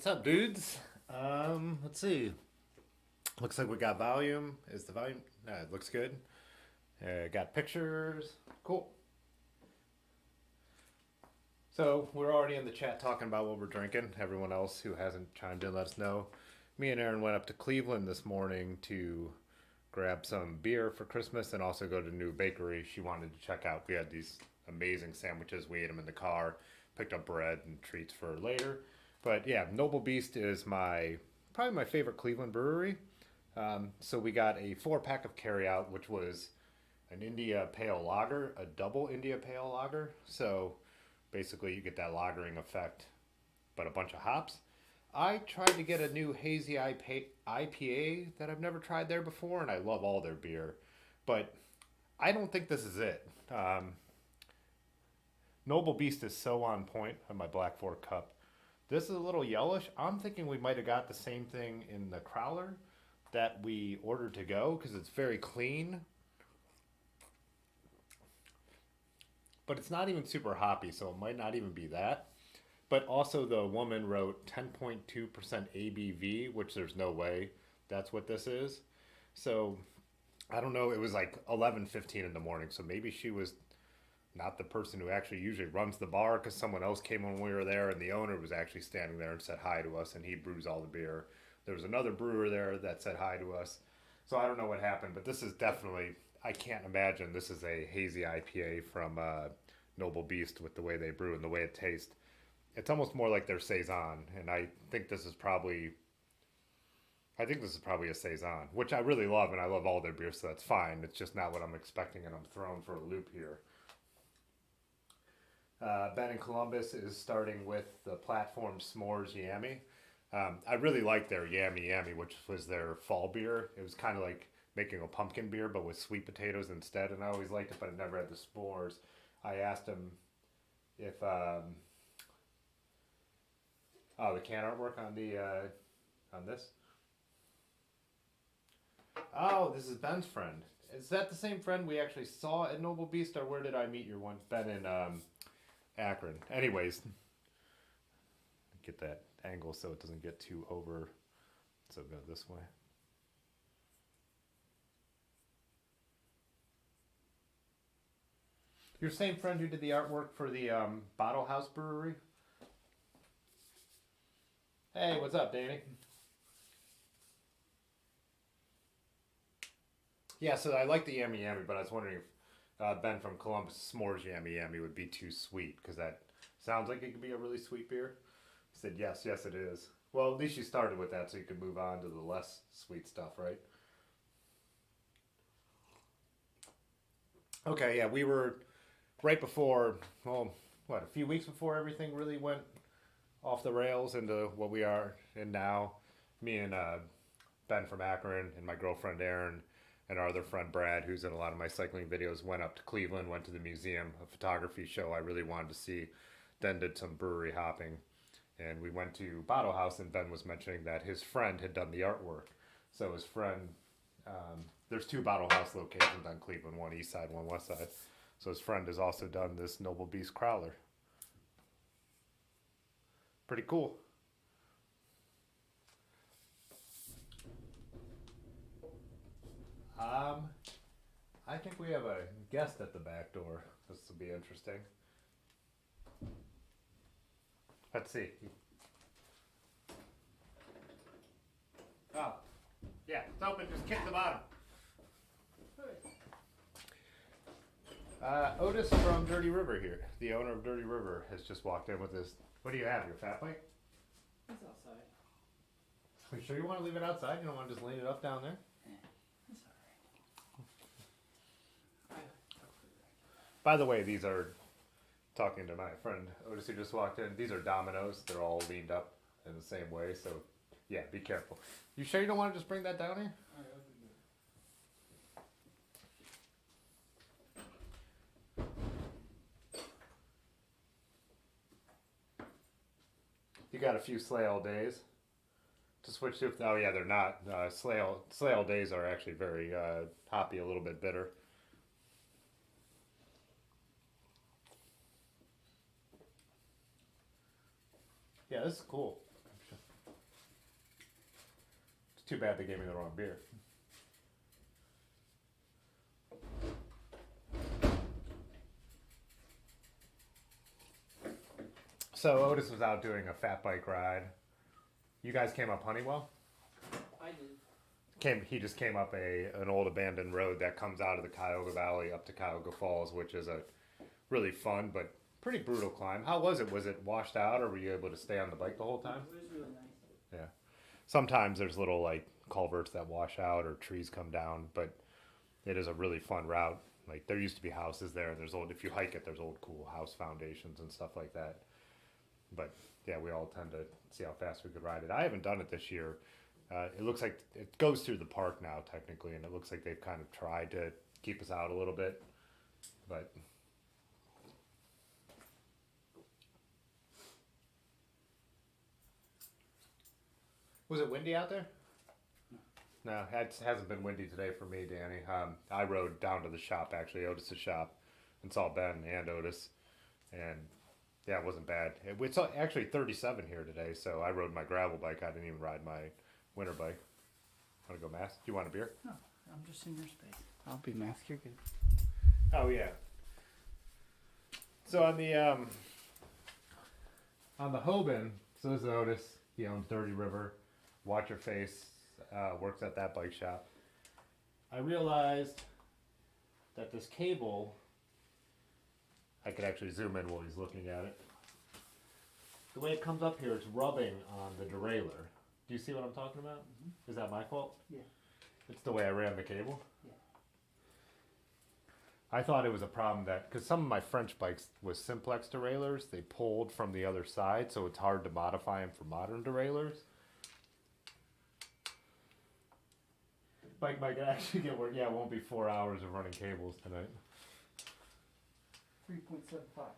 What's up, dudes? Let's see. Looks like we got volume. Is the volume? No, it looks good. Got pictures. Cool. So we're already in the chat talking about what we're drinking. Everyone else who hasn't chimed in, let us know. Me and Aaron went up to Cleveland this morning to grab some beer for Christmas and also go to a new bakery she wanted to check out. We had these amazing sandwiches. We ate them in the car. Picked up bread and treats for later. But yeah, Noble Beast is probably my favorite Cleveland brewery. So we got a 4-pack of carryout, which was an India Pale Lager, a double India Pale Lager. So basically, you get that lagering effect, but a bunch of hops. I tried to get a new hazy IPA that I've never tried there before, and I love all their beer, but I don't think this is it. Noble Beast is so on point on my Black Fork cup. This is a little yellowish. I'm thinking we might have got the same thing in the Crowler that we ordered to go because it's very clean. But it's not even super hoppy, so it might not even be that. But also the woman wrote 10.2% ABV, which there's no way that's what this is. So I don't know. It was like 11:15 in the morning, so maybe she was not the person who actually usually runs the bar because someone else came when we were there, and the owner was actually standing there and said hi to us, and he brews all the beer. There was another brewer there that said hi to us. So I don't know what happened, but this is definitely, I can't imagine this is a hazy IPA from Noble Beast with the way they brew and the way it tastes. It's almost more like their Saison, and I think this is probably a Saison, which I really love, and I love all their beer, so that's fine. It's just not what I'm expecting, and I'm thrown for a loop here. Ben in Columbus is starting with the Platform S'mores Yummy. I really like their Yummy Yummy, which was their fall beer. It was kind of like making a pumpkin beer, but with sweet potatoes instead, and I always liked it, but I never had the s'mores. I asked him if, the can artwork on the, on this. Oh, this is Ben's friend. Is that the same friend we actually saw at Noble Beast, or where did I meet your one? Ben in, Akron. Anyways, get that angle so it doesn't get too over. So go this way. Your same friend who did the artwork for the Bottle House Brewery? Hey, what's up, Danny? Yeah, so I like the Yummy Yummy, but I was wondering if Ben from Columbus S'mores Yummy Yummy would be too sweet, because that sounds like it could be a really sweet beer. I said, yes, it is. Well, at least you started with that so you could move on to the less sweet stuff, right? Okay, yeah, we were right before, well, what, a few weeks before everything really went off the rails into what we are in now. Me and Ben from Akron and my girlfriend Erin and our other friend Brad, who's in a lot of my cycling videos, went up to Cleveland, went to the museum, a photography show I really wanted to see, then did some brewery hopping. And we went to Bottle House, and Ben was mentioning that his friend had done the artwork. So his friend, there's 2 Bottle House locations on Cleveland, one east side, one west side. So his friend has also done this Noble Beast Crowler. Pretty cool. I think we have a guest at the back door. This will be interesting. Let's see. Oh, yeah, it's open. Just kick the bottom. Otis from Dirty River here. The owner of Dirty River has just walked in with this. What do you have? Your fat bike? It's outside. Are you sure you want to leave it outside? You don't want to just lean it up down there? It's alright. By the way, these are, talking to my friend Otis who just walked in, these are dominoes. They're all leaned up in the same way, so yeah, be careful. You sure you don't want to just bring that down here? Alright, I'll do that. You got a few sleigh all days to switch to. Oh yeah, they're not. Sleigh all days are actually very hoppy, a little bit bitter. Yeah, this is cool. too bad they gave me the wrong beer. So Otis was out doing a fat bike ride. You guys came up Honeywell? I did. He just came up an old abandoned road that comes out of the Cuyahoga Valley up to Cuyahoga Falls, which is a really fun but pretty brutal climb. How was it? Was it washed out, or were you able to stay on the bike the whole time? It was really nice. Yeah. Sometimes there's little like culverts that wash out or trees come down, but it is a really fun route. Like there used to be houses there, and there's old. If you hike it, there's old cool house foundations and stuff like that. But yeah, we all tend to see how fast we could ride it. I haven't done it this year. It looks like it goes through the park now, technically, and it looks like they've kind of tried to keep us out a little bit. But was it windy out there? No, it hasn't been windy today for me, Danny. I rode down to the shop, actually, Otis's shop, and saw Ben and Otis, and yeah, it wasn't bad. It's actually 37 here today, so I rode my gravel bike. I didn't even ride my winter bike. Want to go mask? Do you want a beer? No, I'm just in your space. I'll be masked. You're good. Oh yeah. So on the Hoban, so this is Otis. He owns Dirty River. Watch Your Face works at that bike shop. I realized that this cable, I could actually zoom in while he's looking at it. The way it comes up here, it's rubbing on the derailleur. Do you see what I'm talking about? Mm-hmm. Is that my fault? Yeah. It's the way I ran the cable? Yeah. I thought it was a problem that, because some of my French bikes with simplex derailleurs, they pulled from the other side, so it's hard to modify them for modern derailleurs. Bike might actually get work. Yeah, it won't be 4 hours of running cables tonight. 3.75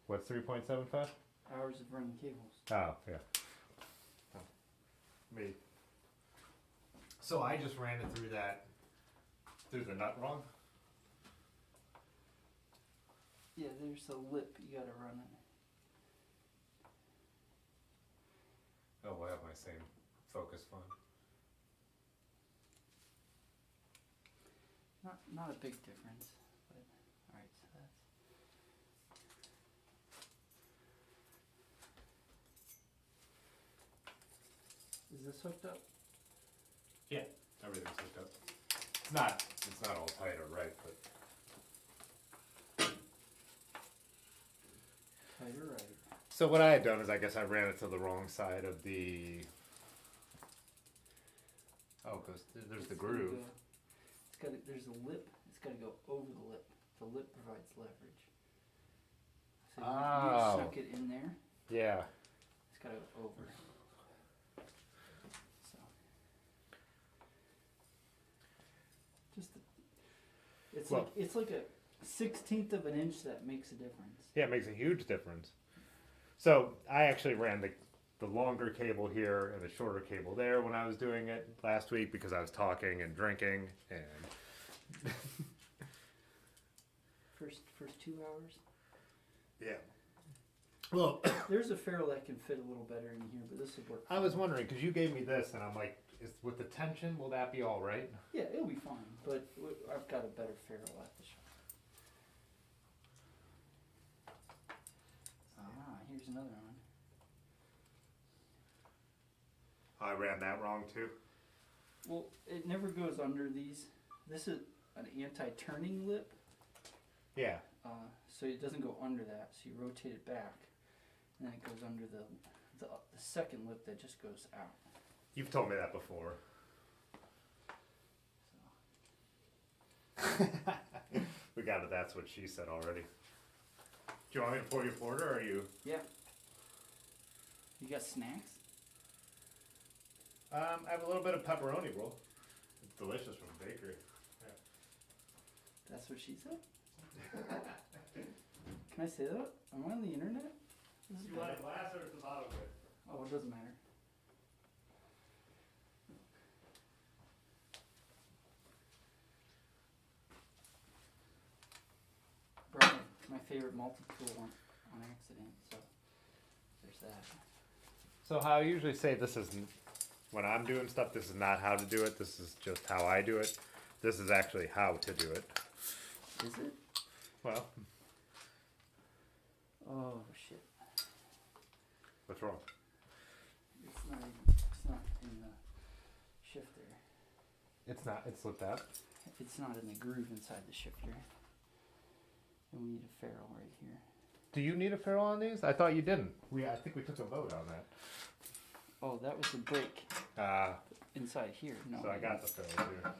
What's 3.75? hours of running cables. Oh, yeah. Me. So I just ran it through the nut wrong? Yeah, there's a lip. You gotta run it. Oh, we'll have my same focus font. Not a big difference, but alright, so that's. Is this hooked up? Yeah, everything's hooked up. It's not all tight or right, but Tight or right? so what I had done is I guess I ran it to the wrong side of the. Oh, because there's the groove. There's a lip. It's got to go over the lip. The lip provides leverage. So you suck it in there. Yeah. It's got to go over. So just it's like a 1/16 of an inch that makes a difference. Yeah, it makes a huge difference. So I actually ran the longer cable here and the shorter cable there when I was doing it last week because I was talking and drinking and. First 2 hours. Yeah. Well, there's a ferrule that can fit a little better in here, but this would work. I was wondering because you gave me this, and I'm like, with the tension, will that be all right? Yeah, it'll be fine. But I've got a better ferrule at the shop. Here's another one. I ran that wrong too. Well, it never goes under these. This is an anti-turning lip. Yeah. So it doesn't go under that. So you rotate it back, and then it goes under the second lip that just goes out. You've told me that before. So. We got it. That's what she said already. Do you want me to pour you a porter, or are you? Yeah. You got snacks? I have a little bit of pepperoni roll. It's delicious from the bakery. Yeah. That's what she said? Can I say that? Am I on the internet? This is Do you want a glass or is the bottle good? Oh, it doesn't matter. Brought my favorite multi-tool on accident, so there's that. So how I usually say this isn't when I'm doing stuff, this is not how to do it. This is just how I do it. This is actually how to do it. Is it? Well, Oh shit! what's wrong? It's not in the shifter. It's not. It's slipped out. It's not in the groove inside the shifter. And we need a ferrule right here. Do you need a ferrule on these? I thought you didn't. I think we took a vote on that. Oh, that was the brake inside here. No. So I got the ferrule here.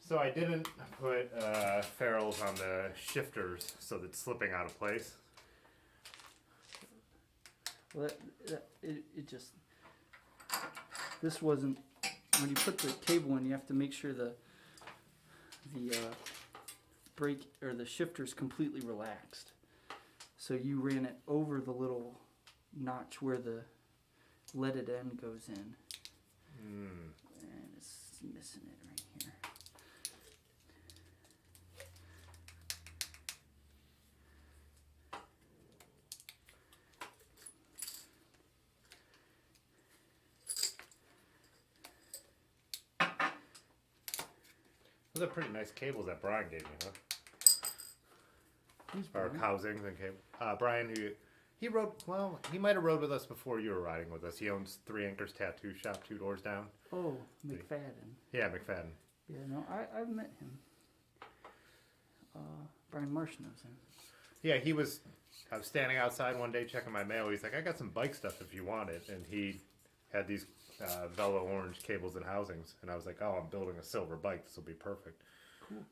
So I didn't put ferrules on the shifters so that it's slipping out of place. Well, it just. This wasn't. When you put the cable in, you have to make sure the brake or the shifter's completely relaxed. So you ran it over the little notch where the leaded end goes in. And it's missing it right here. Those are pretty nice cables that Brian gave me, huh? Who's Or Brian? housings and cable. Brian, he rode, well, he might have rode with us before you were riding with us. He owns 3 Anchors Tattoo Shop 2 doors down. Oh, McFadden. Yeah, McFadden. Yeah, no, I've met him. Brian Marsh knows him. Yeah, I was standing outside one day checking my mail. He's like, I got some bike stuff if you want it. And he had these Velo orange cables and housings. And I was like, oh, I'm building a silver bike. This will be perfect. Cool.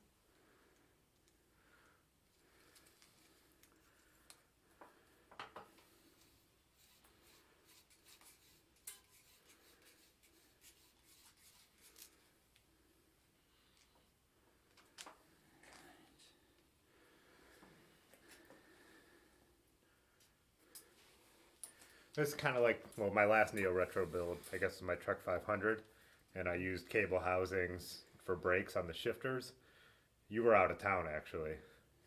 This is kind of like, well, my last Neo Retro build, I guess, was my Trek 500. And I used cable housings for brakes on the shifters. You were out of town, actually.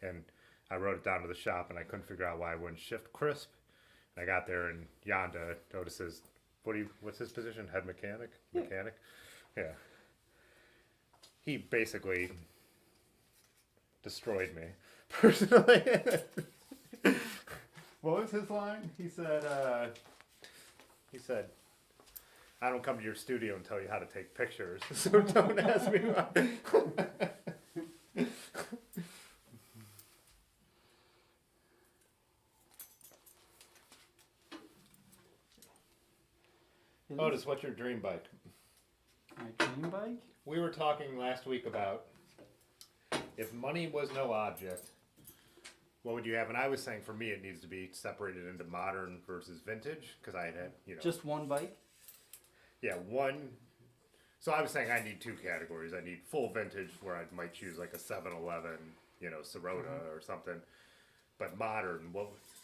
And I wrote it down to the shop, and I couldn't figure out why I wouldn't shift crisp. And I got there, and Yonda, Otis's, what's his position? Head mechanic? Yeah. Mechanic? Yeah. He basically destroyed me, personally. What was his line? He said, I don't come to your studio and tell you how to take pictures, so don't ask me why. Otis, what's your dream bike? My dream bike? We were talking last week about if money was no object, what would you have? And I was saying for me it needs to be separated into modern versus vintage, because I had, Just one bike? Yeah, one. So I was saying I need 2 categories. I need full vintage, where I might choose like a 7-Eleven, Sirota or something. But modern,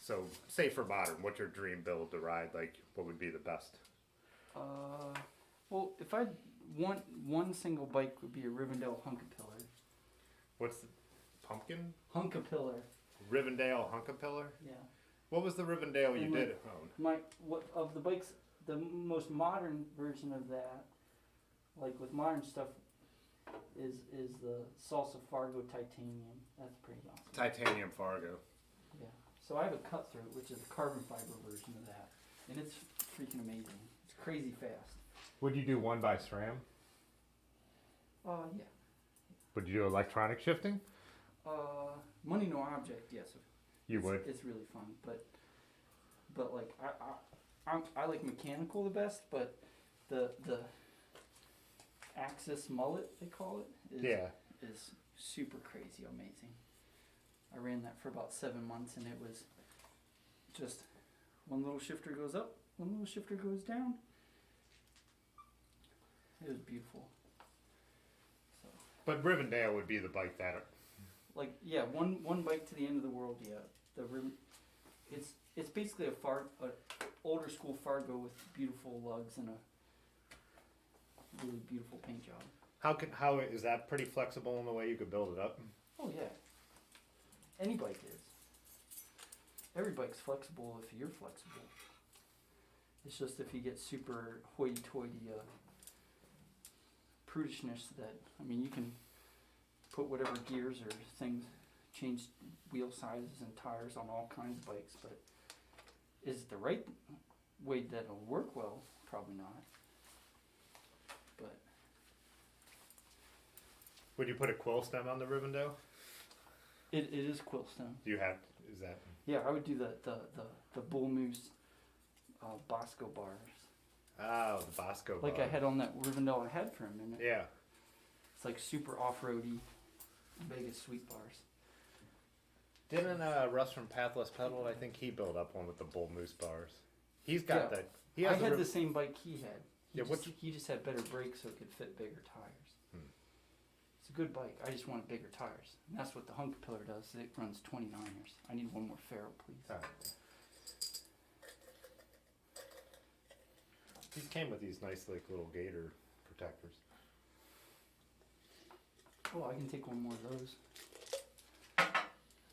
so say for modern, what's your dream build to ride? Like, what would be the best? Well, if I want one single bike would be a Rivendell Hunkapillar. What's the pumpkin? Hunkapillar. Rivendell Hunkapillar? Yeah. What was the Rivendell you did own? What of the bikes? The most modern version of that, like with modern stuff, is the Salsa Fargo Titanium. That's pretty awesome. Titanium Fargo. Yeah. So I have a Cutthroat, which is a carbon fiber version of that, and it's freaking amazing. It's crazy fast. Would you do one by SRAM? Yeah. Would you do electronic shifting? Money no object. Yes. You would. It's really fun, but like I like mechanical the best, but the Axis mullet they call it is super crazy amazing. I ran that for about 7 months, and it was just one little shifter goes up, one little shifter goes down. It was beautiful. So, But Rivendell would be the bike that. like one bike to the end of the world. Yeah, it's basically a older school Fargo with beautiful lugs and a really beautiful paint job. How is that pretty flexible in the way you could build it up? Oh yeah, any bike is. every bike's flexible if you're flexible. It's just if you get super hoity-toity prudishness that, I mean, you can put whatever gears or things, change wheel sizes and tires on all kinds of bikes, but is it the right way that'll work well? Probably not. But Would you put a quill stem on the Rivendell? it is quill stem. Do you have, is that? Yeah, I would do the bull moose Bosco bars. Oh, the Bosco Like bar. I had on that Rivendell I had for a minute. Yeah. It's like super off-roady Vegas sweet bars. Didn't Russ from Pathless Pedal, I think he built up one with the Bull Moose bars. He's got Yeah. that. He I has had the same bike he had. Yeah, He just had better brakes so it could fit bigger tires. Hmm. It's a good bike. I just wanted bigger tires. And that's what the Hunk Pillar does. It runs 29ers. I need one more Ferro, please. Alright. These came with these nice like little gator protectors. Oh, I can take one more of those.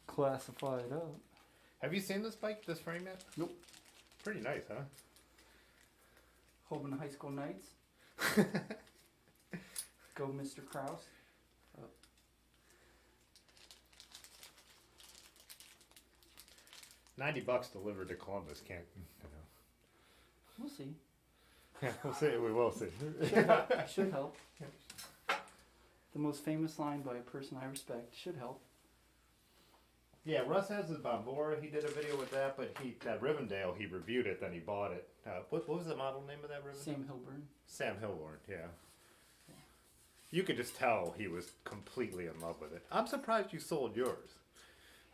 Classify it up. Have you seen this bike, this frame yet? Nope. Pretty nice, huh? Hoban High School Knights. Go Mr. Kraus. $90 delivered to Columbus, can't you know. We'll see. Yeah, we'll see. We will see. Should help. The most famous line by a person I respect should help. Yeah, Russ has his Bombora. He did a video with that, but that Rivendell, he reviewed it, then he bought it. What was the model name of that Rivendell? Sam Hilburn. Sam Hilborn, yeah. You could just tell he was completely in love with it. I'm surprised you sold yours.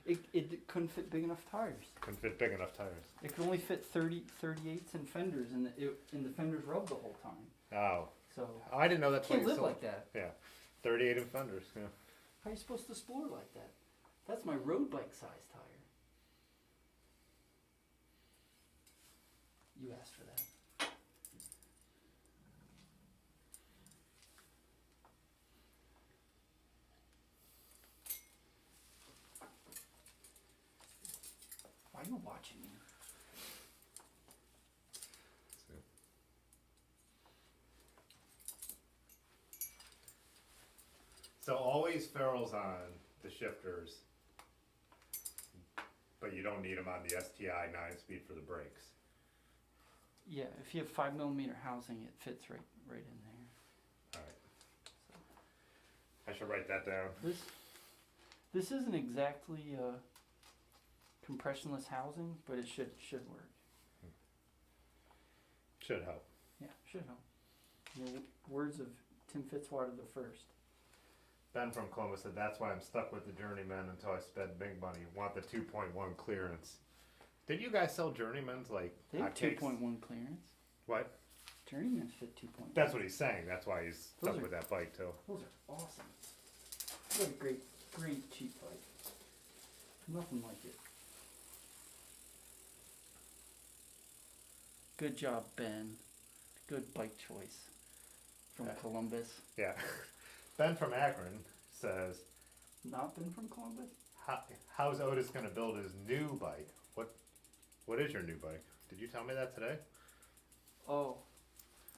It couldn't fit big enough tires. Couldn't fit big enough tires. It could only fit 38s and fenders, and the fenders rubbed the whole time. Oh. So I didn't know that's why can't you live sold. like that. Yeah. 38 in fenders, yeah. How are you supposed to explore like that? That's my road bike size tire. You asked for that. Why are you watching me? So always ferrules on the shifters, but you don't need them on the STI 9-speed for the brakes. Yeah, if you have 5mm housing, it fits right in there. All right. I should write that down. This isn't exactly compressionless housing, but it should work. Should help. Yeah, should help. The words of Tim Fitzwater the first. Ben from Columbus said, that's why I'm stuck with the Journeyman until I spend big money. Want the 2.1 clearance. Did you guys sell Journeymans like They have hotcakes? 2.1 clearance. What? Journeyman's fit 2.1. That's what he's saying. That's why he's stuck Those with that bike too. Those are awesome. What a great cheap bike. Nothing like it. Good job, Ben. Good bike choice from Columbus. Yeah. Ben from Akron says, Not Ben from Columbus? how's Otis going to build his new bike? What is your new bike? Did you tell me that today? Oh,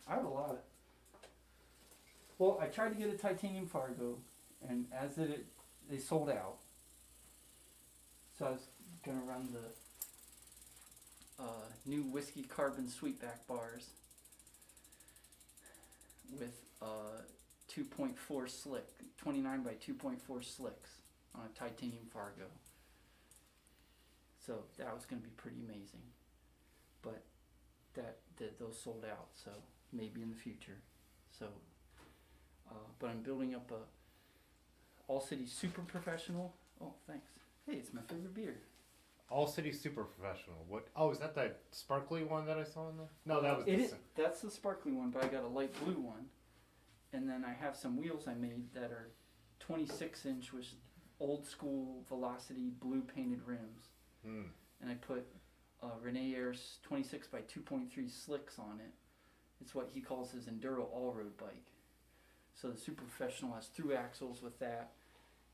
I have a lot. Well, I tried to get a titanium Fargo, and they sold out. So I was gonna run the new whiskey carbon sweetback bars with 2.4 slick, 29 by 2.4 slicks on a titanium Fargo. So that was going to be pretty amazing, but those sold out. So maybe in the future. So, but I'm building up a All City Super Professional. Oh, thanks. Hey, it's my favorite beer. All City Super Professional. What? Oh, is that that sparkly one that I saw in there? No, that was That's the sparkly one, but I got a light blue one, and then I have some wheels I made that are 26-inch with old school Velocity blue painted rims. And I put Rene Ayers 26 by 2.3 slicks on it. It's what he calls his enduro all-road bike. So the Super Professional has through axles with that,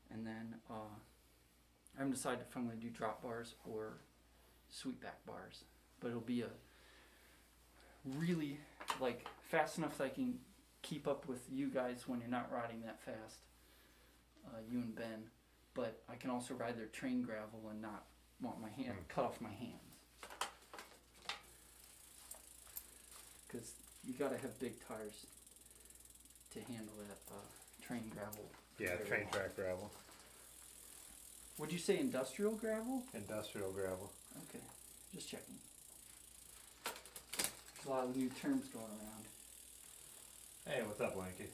and then I haven't decided if I'm going to do drop bars or sweetback bars, but it'll be a really like fast enough that I can keep up with you guys when you're not riding that fast, you and Ben. But I can also ride their train gravel and not want my hand cut off my hands, because you gotta have big tires to handle that train gravel. Yeah, train track gravel. Would you say industrial gravel? Industrial gravel. Okay, just checking. There's a lot of new terms going around. Hey, what's up, Lanky?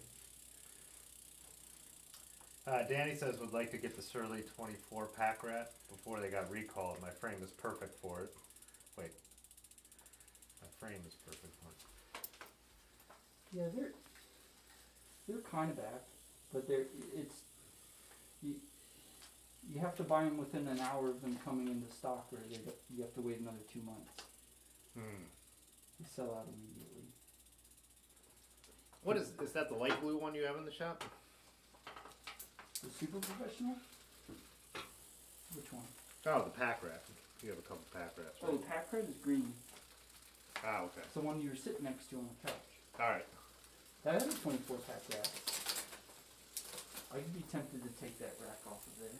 Danny says would like to get the Surly 24 pack rat before they got recalled. My frame is perfect for it. Wait. My frame is perfect for it. Yeah, they're kind of apt, but you have to buy them within an hour of them coming into stock, or you have to wait another 2 months. They sell out immediately. What is that the light blue one you have in the shop? The super professional? Which one? Oh, the pack rat. You have a couple pack rats, right? Oh, the pack rat is green. Ah, okay. It's the one you were sitting next to on the couch. Alright. That is a 24 pack rack. I could be tempted to take that rack off of there.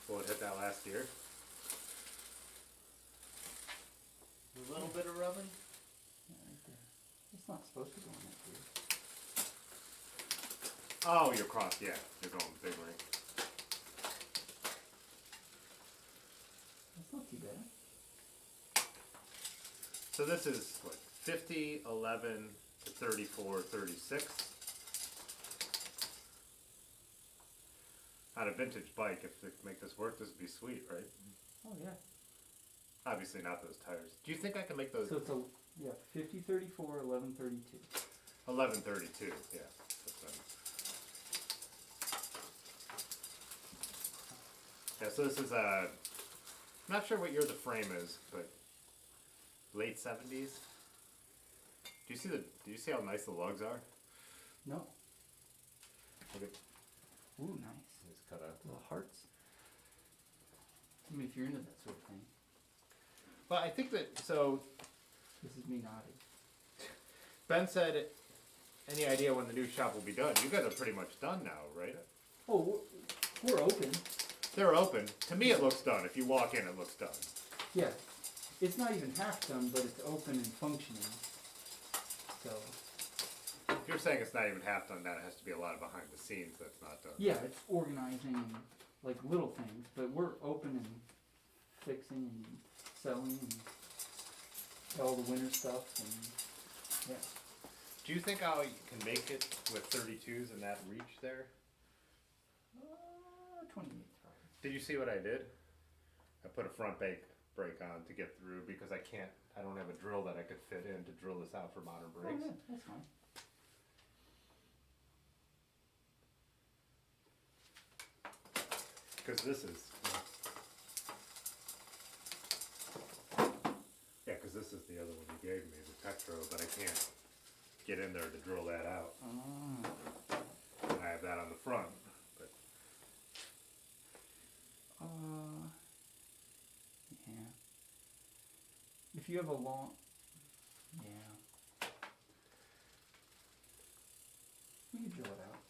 Well, it hit that last year. A little bit of rubbing. Yeah, right there. It's not supposed to go in that gear. Oh, you're cross. Yeah, you're going big ring. That's not too bad. So this is what 50, 11 to 34, 36. On a vintage bike, if they make this work, this would be sweet, right? Oh yeah. Obviously not those tires. Do you think I can make those? So it's 50, 34, 11, 32. 11, 32, yeah. Yeah, so this is I'm not sure what year the frame is, but late 70s. Do you see how nice the lugs are? No. Look at Ooh, nice. these cut out. Little hearts. I mean, if you're into that sort of thing. But I think that This is me nodding. Ben said, any idea when the new shop will be done? You guys are pretty much done now, right? Oh, we're open. They're open. To me, it looks done. If you walk in, it looks done. Yeah. It's not even half done, but it's open and functioning. So. If you're saying it's not even half done, that has to be a lot of behind the scenes that's not done. Yeah, it's organizing and like little things, but we're open and fixing and selling and all the winter stuff and yeah. Do you think I can make it with 32s and that reach there? 28 probably. Did you see what I did? I put a front brake on to get through because I don't have a drill that I could fit in to drill this out for modern brakes. Oh, yeah, that's fine. Because this is, because this is the other one you gave me, the Tektro, but I can't get in there to drill that out. I have that on the front, but Yeah. If you have a long, yeah. We can drill it out.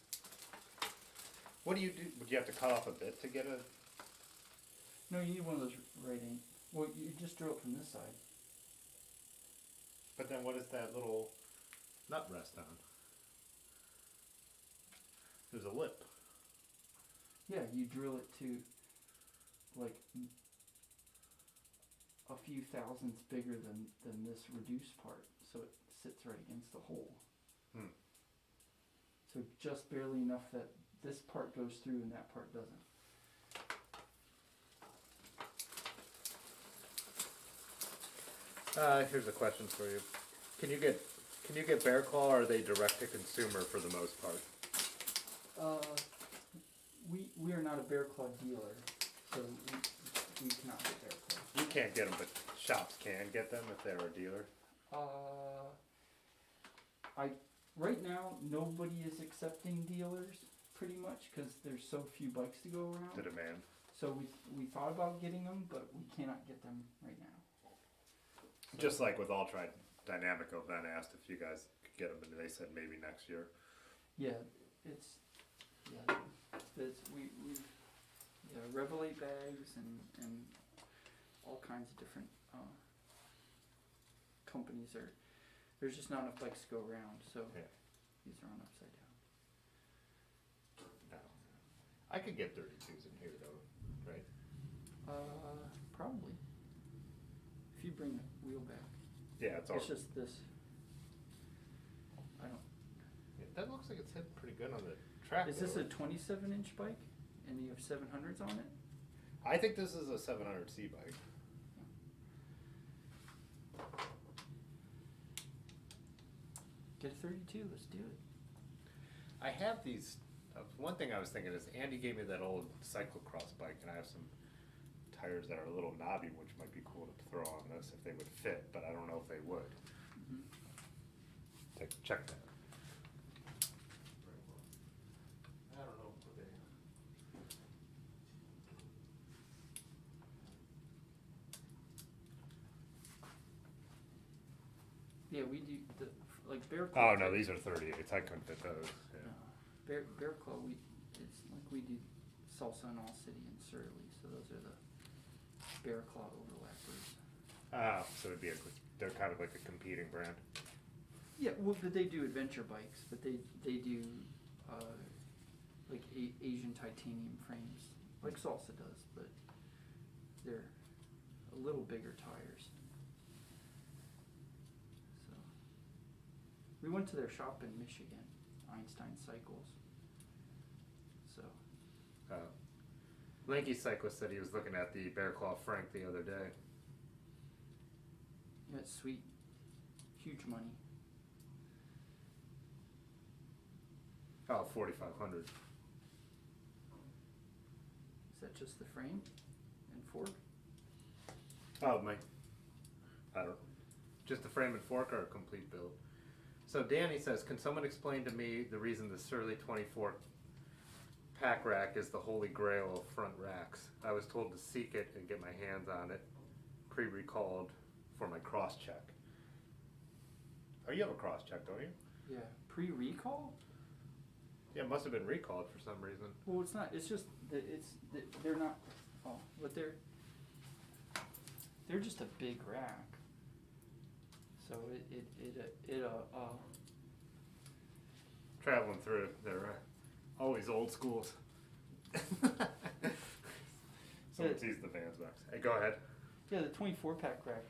what do you do? Would you have to cut off a bit to get a? No, you need one of those right in. Well, you just drill it from this side. But then what is that little nut rest on? There's a lip. Yeah, you drill it to like a few thousandths bigger than this reduced part, so it sits right against the hole. So just barely enough that this part goes through and that part doesn't. Here's a question for you. Can you get Bear Claw, or are they direct to consumer for the most part? We are not a Bear Claw dealer, so we cannot get Bear Claw. You can't get them, but shops can get them if they're a dealer. Right now nobody is accepting dealers pretty much because there's so few bikes to go around. The demand. So we thought about getting them, but we cannot get them right now. So, Just like with Ultra Dynamico, Ben asked if you guys could get them, and they said maybe next year. yeah, it's Revelate bags and all kinds of different companies are. There's just not enough bikes to go around, so Yeah. these are on upside down. No. I could get 32s in here though, right? Probably. If you bring the wheel back. Yeah, it's all. It's just this. I don't. Yeah, that looks like it's hitting pretty good on the track. Is this though. a 27-inch bike, and you have 700s on it? I think this is a 700C bike. Get a 32. Let's do it. I have these. One thing I was thinking is Andy gave me that old cyclocross bike, and I have some tires that are a little knobby, which might be cool to throw on this if they would fit, but I don't know if they would. Check that. I don't know if they. Yeah, we do the like Bear Claw. Oh no, these are 38s. I couldn't fit those. Yeah. No. Bear Claw. It's like we do Salsa in All City and Surly, so those are the Bear Claw overlappers. Ah, so it'd be they're kind of like a competing brand. Yeah, well, but they do adventure bikes, but they do like Asian titanium frames, like Salsa does, but they're a little bigger tires. So we went to their shop in Michigan, Einstein Cycles. So Lanky Cyclist said he was looking at the Bear Claw Frank the other day. yeah, it's sweet, huge money. Oh, 4,500. Is that just the frame and fork? Oh, I don't. Just the frame and fork or a complete build. So Danny says, can someone explain to me the reason the Surly 24 pack rack is the holy grail of front racks? I was told to seek it and get my hands on it, pre-recalled for my cross check. Oh, you have a cross check, don't you? Yeah, pre-recall? Yeah, it must have been recalled for some reason. Well, it's not. It's just that they're not. Oh, but they're just a big rack. So Traveling through, they're always old schools. Someone sees the Vans box. Hey, go ahead. Yeah, the 24 pack rack.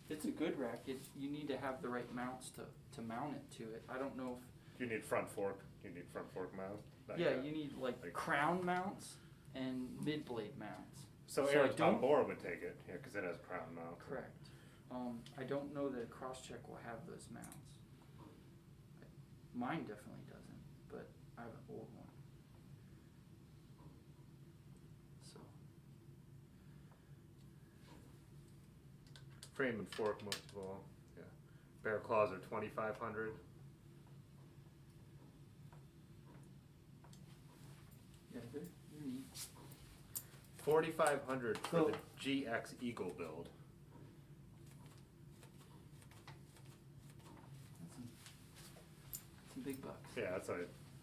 It's a good rack. You need to have the right mounts to mount it to it. I don't know if. You need front fork. You need front fork mount. Yeah, you need like crown mounts and mid blade mounts. So I Eric's don't- on board would take it, yeah, because it has crown mount. Correct. I don't know that Crosscheck will have those mounts. Mine definitely doesn't, but I have an old one. So Frame and fork most of all. Yeah. Bear claws are 2,500. yeah, they're neat. 4,500 for So- the GX Eagle build. Some big bucks. Yeah, that's a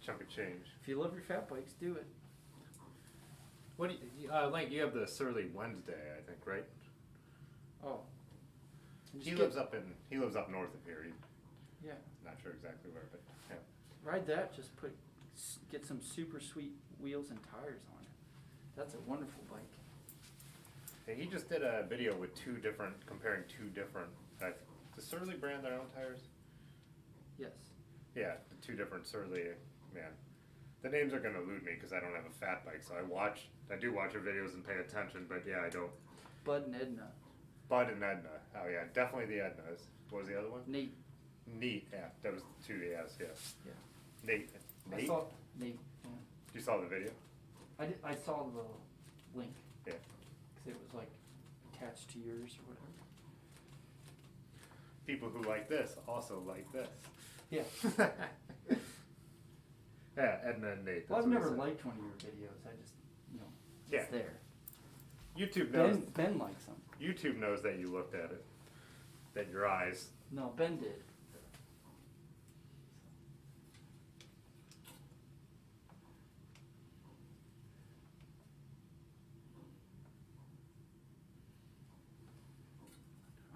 chunk of change. If you love your fat bikes, do it. What do you, Link, you have the Surly Wednesday, I think, right? Oh. He lives up north of here. Yeah. Not sure exactly where, but yeah. Ride that. Just get some super sweet wheels and tires on it. That's a wonderful bike. Hey, he just did a video with comparing two different. Does Surly brand their own tires? Yes. Yeah, the two different Surly. Man, the names are gonna elude me because I don't have a fat bike. So I do watch your videos and pay attention, but yeah, I don't. Bud and Edna. Bud and Edna. Oh yeah, definitely the Ednas. What was the other one? Nate. Neat. Yeah, that was the two. Yes, yeah. Yeah. Nate. I saw Nate. Yeah. You saw the video? I saw the link. Yeah. Because it was like attached to yours or whatever. People who like this also like this. Yeah. Yeah, Edna and Nate. Well, that's I've what he never said. liked one of your videos. I just, it's Yeah. there. YouTube knows. Ben likes them. YouTube knows that you looked at it. That your eyes. No, Ben did.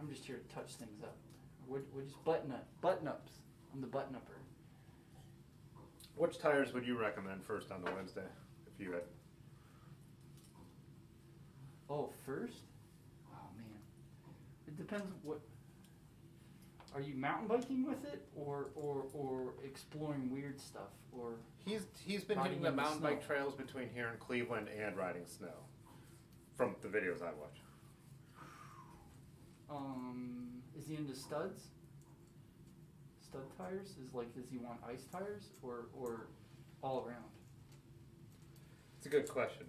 I'm just here to touch things up. We're just button ups. I'm the button upper. Which tires would you recommend first on the Wednesday, if you had? Oh, first? Oh man, it depends what. Are you mountain biking with it, or exploring weird stuff, or? He's been Riding hitting the in the mountain snow. bike trails between here and Cleveland and riding snow, from the videos I watch. Is he into studs? Stud tires? Does he want ice tires or all around? It's a good question.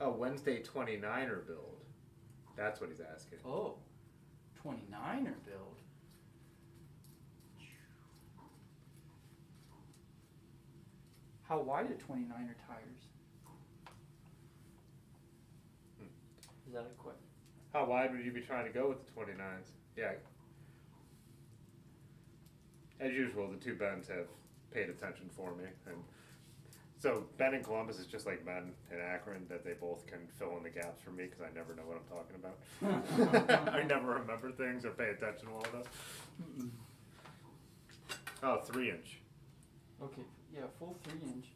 Oh, Wednesday 29er build. That's what he's asking. Oh, 29er build. How wide are 29er tires? Is that a question? How wide would you be trying to go with the 29s? Yeah. As usual, the two Bens have paid attention for me. And so Ben in Columbus is just like Ben in Akron, that they both can fill in the gaps for me because I never know what I'm talking about. I never remember things or pay attention well enough. Oh, 3-inch. Okay, yeah, full 3-inch.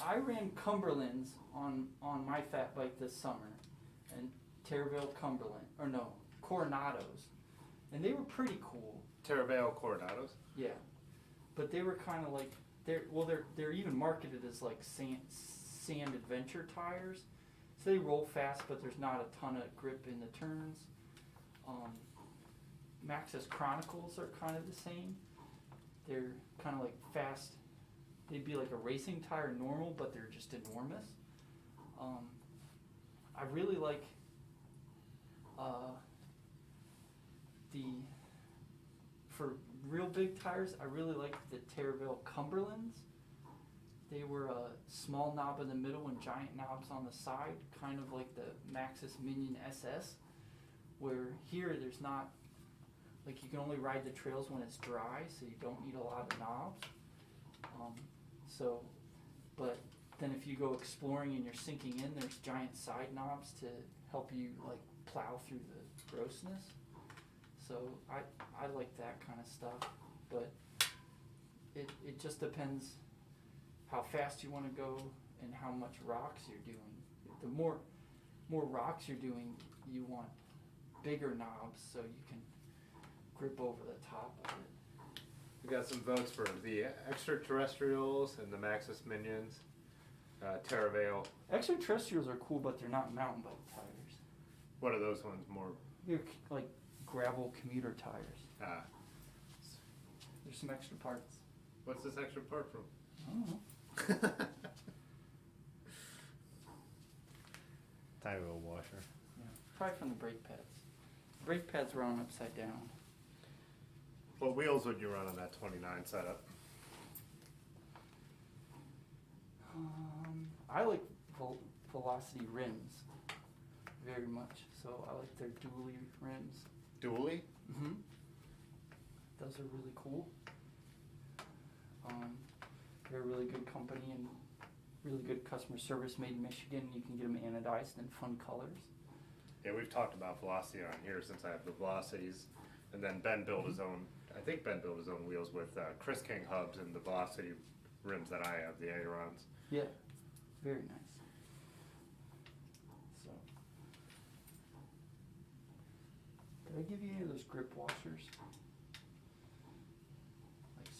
I ran Cumberlands on my fat bike this summer, and Terravale Cumberland, or no, Coronados, and they were pretty cool. Terravale Coronados? Yeah, but they were kind of like they're even marketed as like sand adventure tires, so they roll fast, but there's not a ton of grip in the turns. Maxxis Chronicles are kind of the same. They're kind of like fast. They'd be like a racing tire normal, but they're just enormous. I really like for real big tires, I really like the Terravale Cumberlands. They were a small knob in the middle and giant knobs on the side, kind of like the Maxxis Minion SS, where here there's not, like you can only ride the trails when it's dry, so you don't need a lot of knobs. But then if you go exploring and you're sinking in, there's giant side knobs to help you like plow through the grossness. So I like that kind of stuff, but it just depends how fast you want to go and how much rocks you're doing. The more rocks you're doing, you want bigger knobs so you can grip over the top of it. We got some votes for the extraterrestrials and the Maxxis Minions. Terravale. Extraterrestrials are cool, but they're not mountain bike tires. What are those ones more? They're like gravel commuter tires. There's some extra parts. What's this extra part from? I don't know. Tiny little washer. Yeah, probably from the brake pads. Brake pads were on upside down. What wheels would you run on that 29 setup? I like Velocity rims very much, so I like their dually rims. Dually? Mm-hmm. Those are really cool. They're a really good company and really good customer service, made in Michigan. You can get them anodized in fun colors. Yeah, we've talked about Velocity on here since I have the Velocities. And then Ben built his own, I think Ben built his own wheels with Chris King hubs and the Velocity rims that I have, the ailerons. Yeah, very nice. So, did I give you any of those grip washers?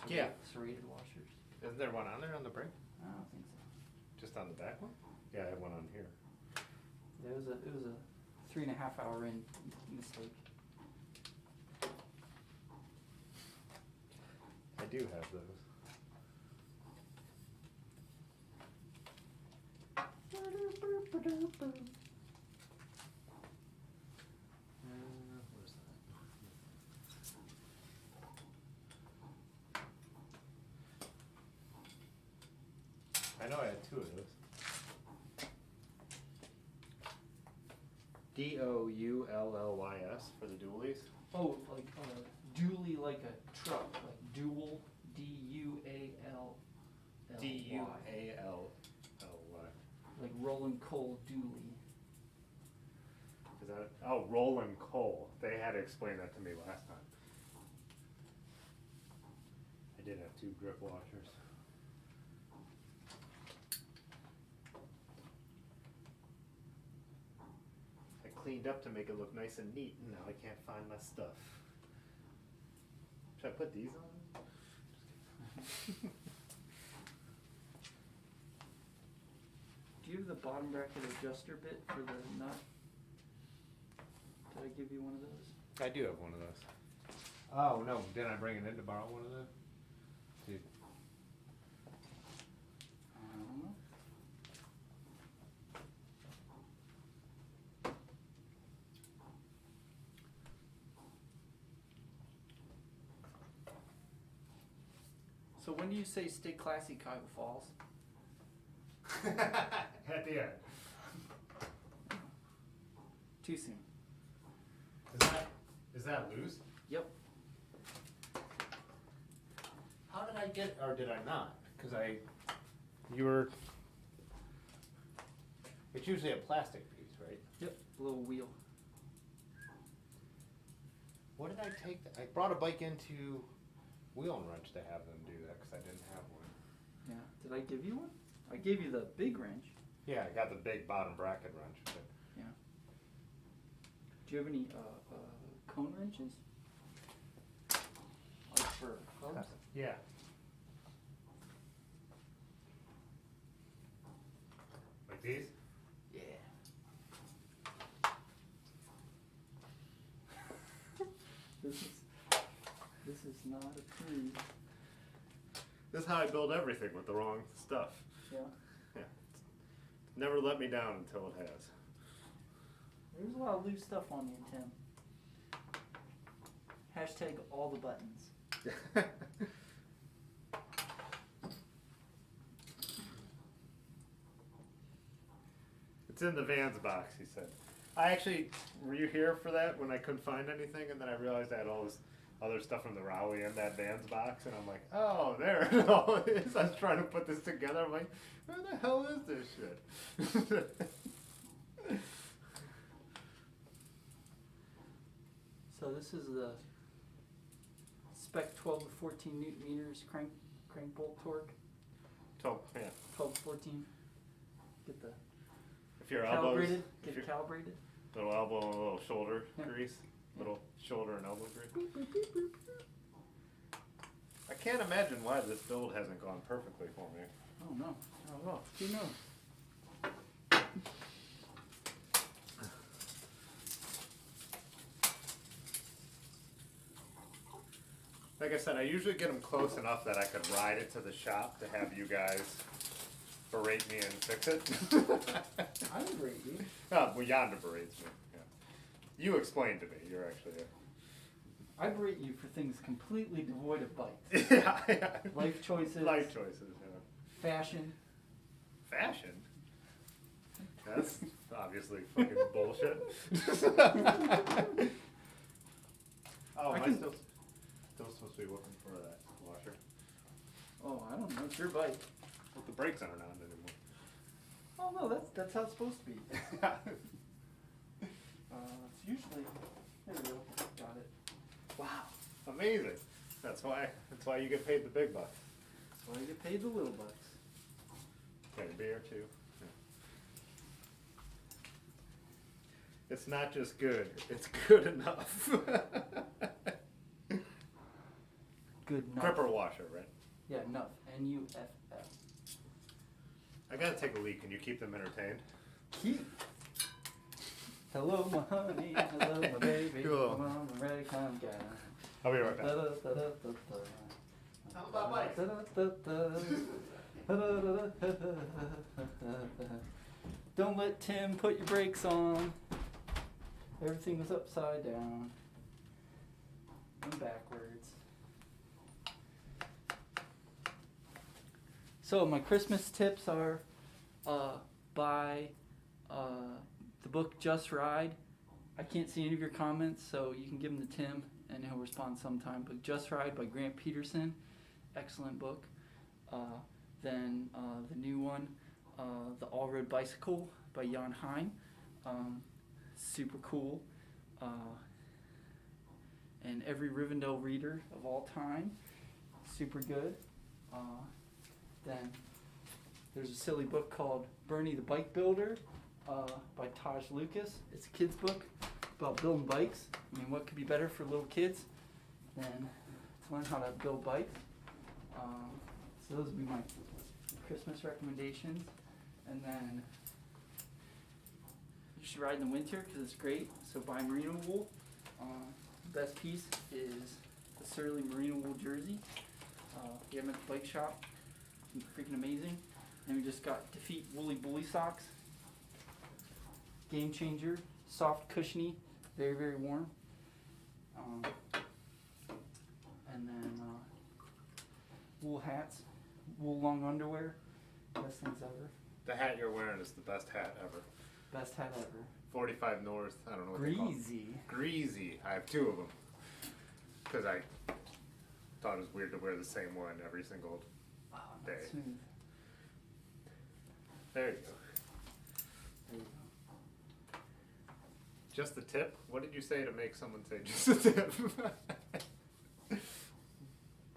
Like Yeah. serrated washers? Isn't there one on there on the brake? I don't think so. Just on the back one? Yeah, I have one on here. Yeah, it was a 3.5 hour in mistake. I do have those. I I know I had 2 of those. DOULLYS for the dualies. Oh, like dually, like a truck, like dual, DUAL. DUALLY. Like rolling coal dually. Is that it? Oh, rolling coal. They had to explain that to me last time. I did have 2 grip washers. I cleaned up to make it look nice and neat, and now I can't find my stuff. Should I put these on? Do you have the bottom bracket adjuster bit for the nut? Did I give you one of those? I do have one of those. Oh no, didn't I bring it in to borrow one of those? Dude. I don't know. So when do you say stay classy, Kyle Falls? At the end. Too soon. Is that loose? Yep. How did I get, or did I not? Because it's usually a plastic piece, right? Yep. A little wheel. What did I take? I brought a bike into Wheel and Wrench to have them do that because I didn't have one. Yeah. Did I give you one? I gave you the big wrench. Yeah, I got the big bottom bracket wrench. But Yeah. Do you have any cone wrenches? Like for hubs? yeah. Like these? Yeah. This is not approved. This is how I build everything with the wrong stuff. Yeah. Yeah. Never let me down until it has. There's a lot of loose stuff on you, Tim. Hashtag all the buttons. It's in the Vans box, he said. Were you here for that when I couldn't find anything? And then I realized I had all this other stuff from the Rowley in that Vans box, and I'm like, oh, there it all is. I was trying to put this together. I'm like, where the hell is this shit? So this is the spec 12 to 14 newton meters crank bolt torque. So, yeah. 12 to 14. Get the If your elbows, calibrated. Get it calibrated. little elbow and a little shoulder Yeah. grease, Yeah. little shoulder and elbow grease. Boop, boop, boop, boop. I can't imagine why this build hasn't gone perfectly for me. Oh no. Oh, who knows? Like I said, I usually get them close enough that I could ride it to the shop to have you guys berate me and fix it. I would rate you. Oh, well, Yonder berates me. Yeah. You explained to me. You're actually I berate you for things completely devoid of bite. yeah. Life choices. Life choices, yeah. Fashion. Fashion? That's obviously fucking bullshit. Oh, am I still supposed to be looking for that washer? Oh, I don't know. It's your bike. Well, the brakes aren't on anymore. Oh no, that's how it's supposed to be. It's usually. There we go. Got it. Wow. Amazing. That's why you get paid the big bucks. That's why you get paid the little bucks. Okay, beer too. Yeah. It's not just good, it's good enough. Good enough. Cripper washer, right? Yeah, enough. N-U-F-F. I gotta take a leak. Can you keep them entertained? Keep. Hello, my honey. Hello, my baby. Cool. Come on, I'm ready, come down. I'll be right back. How about Don't let Tim put your brakes on. Everything was upside down and backwards. So my Christmas tips are buy the book Just Ride. I can't see any of your comments, so you can give them to Tim and he'll respond sometime. But Just Ride by Grant Peterson, excellent book. Then the new one, The All-Road Bicycle by Jan Heim, super cool. And Every Rivendell Reader of All Time, super good. Then there's a silly book called Bernie the Bike Builder by Taj Lucas. It's a kid's book about building bikes. I mean, what could be better for little kids than to learn how to build bikes? So those would be my Christmas recommendations. And then you should ride in the winter because it's great. So buy merino wool. The best piece is the Surly merino wool jersey. Get them at the bike shop. It's freaking amazing. And we just got Defeat Woolly Bully socks. Game changer. Soft, cushiony, very, very warm. And then wool hats, wool long underwear. Best things ever. The hat you're wearing is the best hat ever. Best hat ever. 45 North, I don't know what they call it. Greasy. Greasy. I have two of them. Because I thought it was weird to wear the same one every single Wow, day. that's smooth. There you go. There you go. Just a tip? What did you say to make someone say just a tip?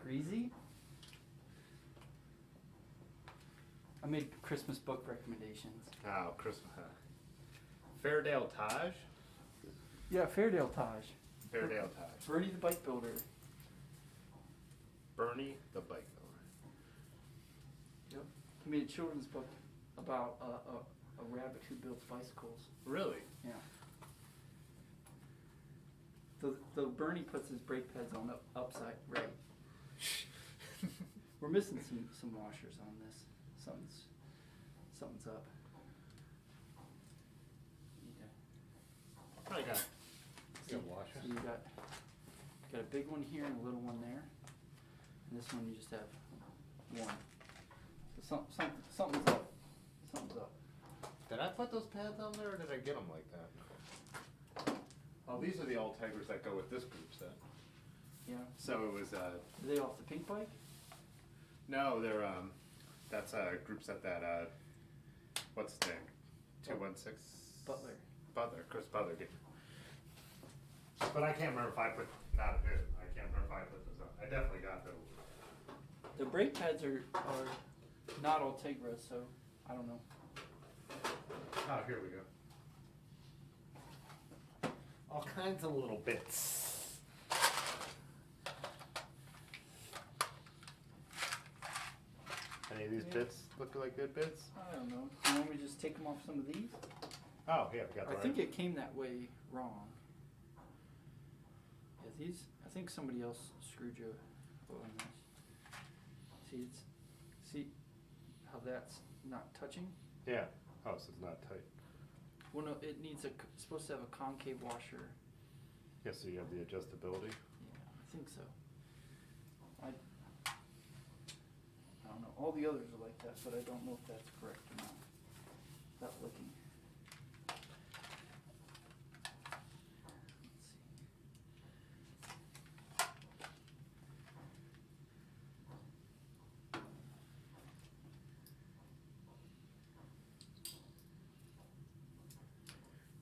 Greasy? I made Christmas book recommendations. Oh, Christmas. Fairdale Taj? Yeah, Fairdale Taj. Fairdale Taj. Bernie the Bike Builder. Bernie the Bike Builder. Yep. He made a children's book about a rabbit who builds bicycles. Really? Yeah. So Bernie puts his brake pads on upside right. We're missing some washers on this. Something's up. Yeah. I got So, washer. so you got a big one here and a little one there. And this one you just have one. So something's up. Something's up. Did I put those pads on there or did I get them like that? Oh, these are the Ultegras that go with this group set. Yeah. So it was, Are they off the pink bike? no, they're, that's a group set that, what's his name? 216? Butler. Chris Butler did. But I can't remember if I put, not a bit, I can't remember if I put those on. I definitely got those. The brake pads are not Ultegra, so I don't know. Oh, here we go. All kinds of little bits. Any of these bits look like good bits? I don't know. Do you want me to just take them off some of these? Oh, yeah, we got the I right. think it came that way wrong. Yeah, these. I think somebody else screwed you on this. See how that's not touching? Yeah. Oh, so it's not tight. Well, no, it needs it's supposed to have a concave washer. Yeah, so you have the adjustability. Yeah, I think so. I don't know. All the others are like that, but I don't know if that's correct or not. Without looking.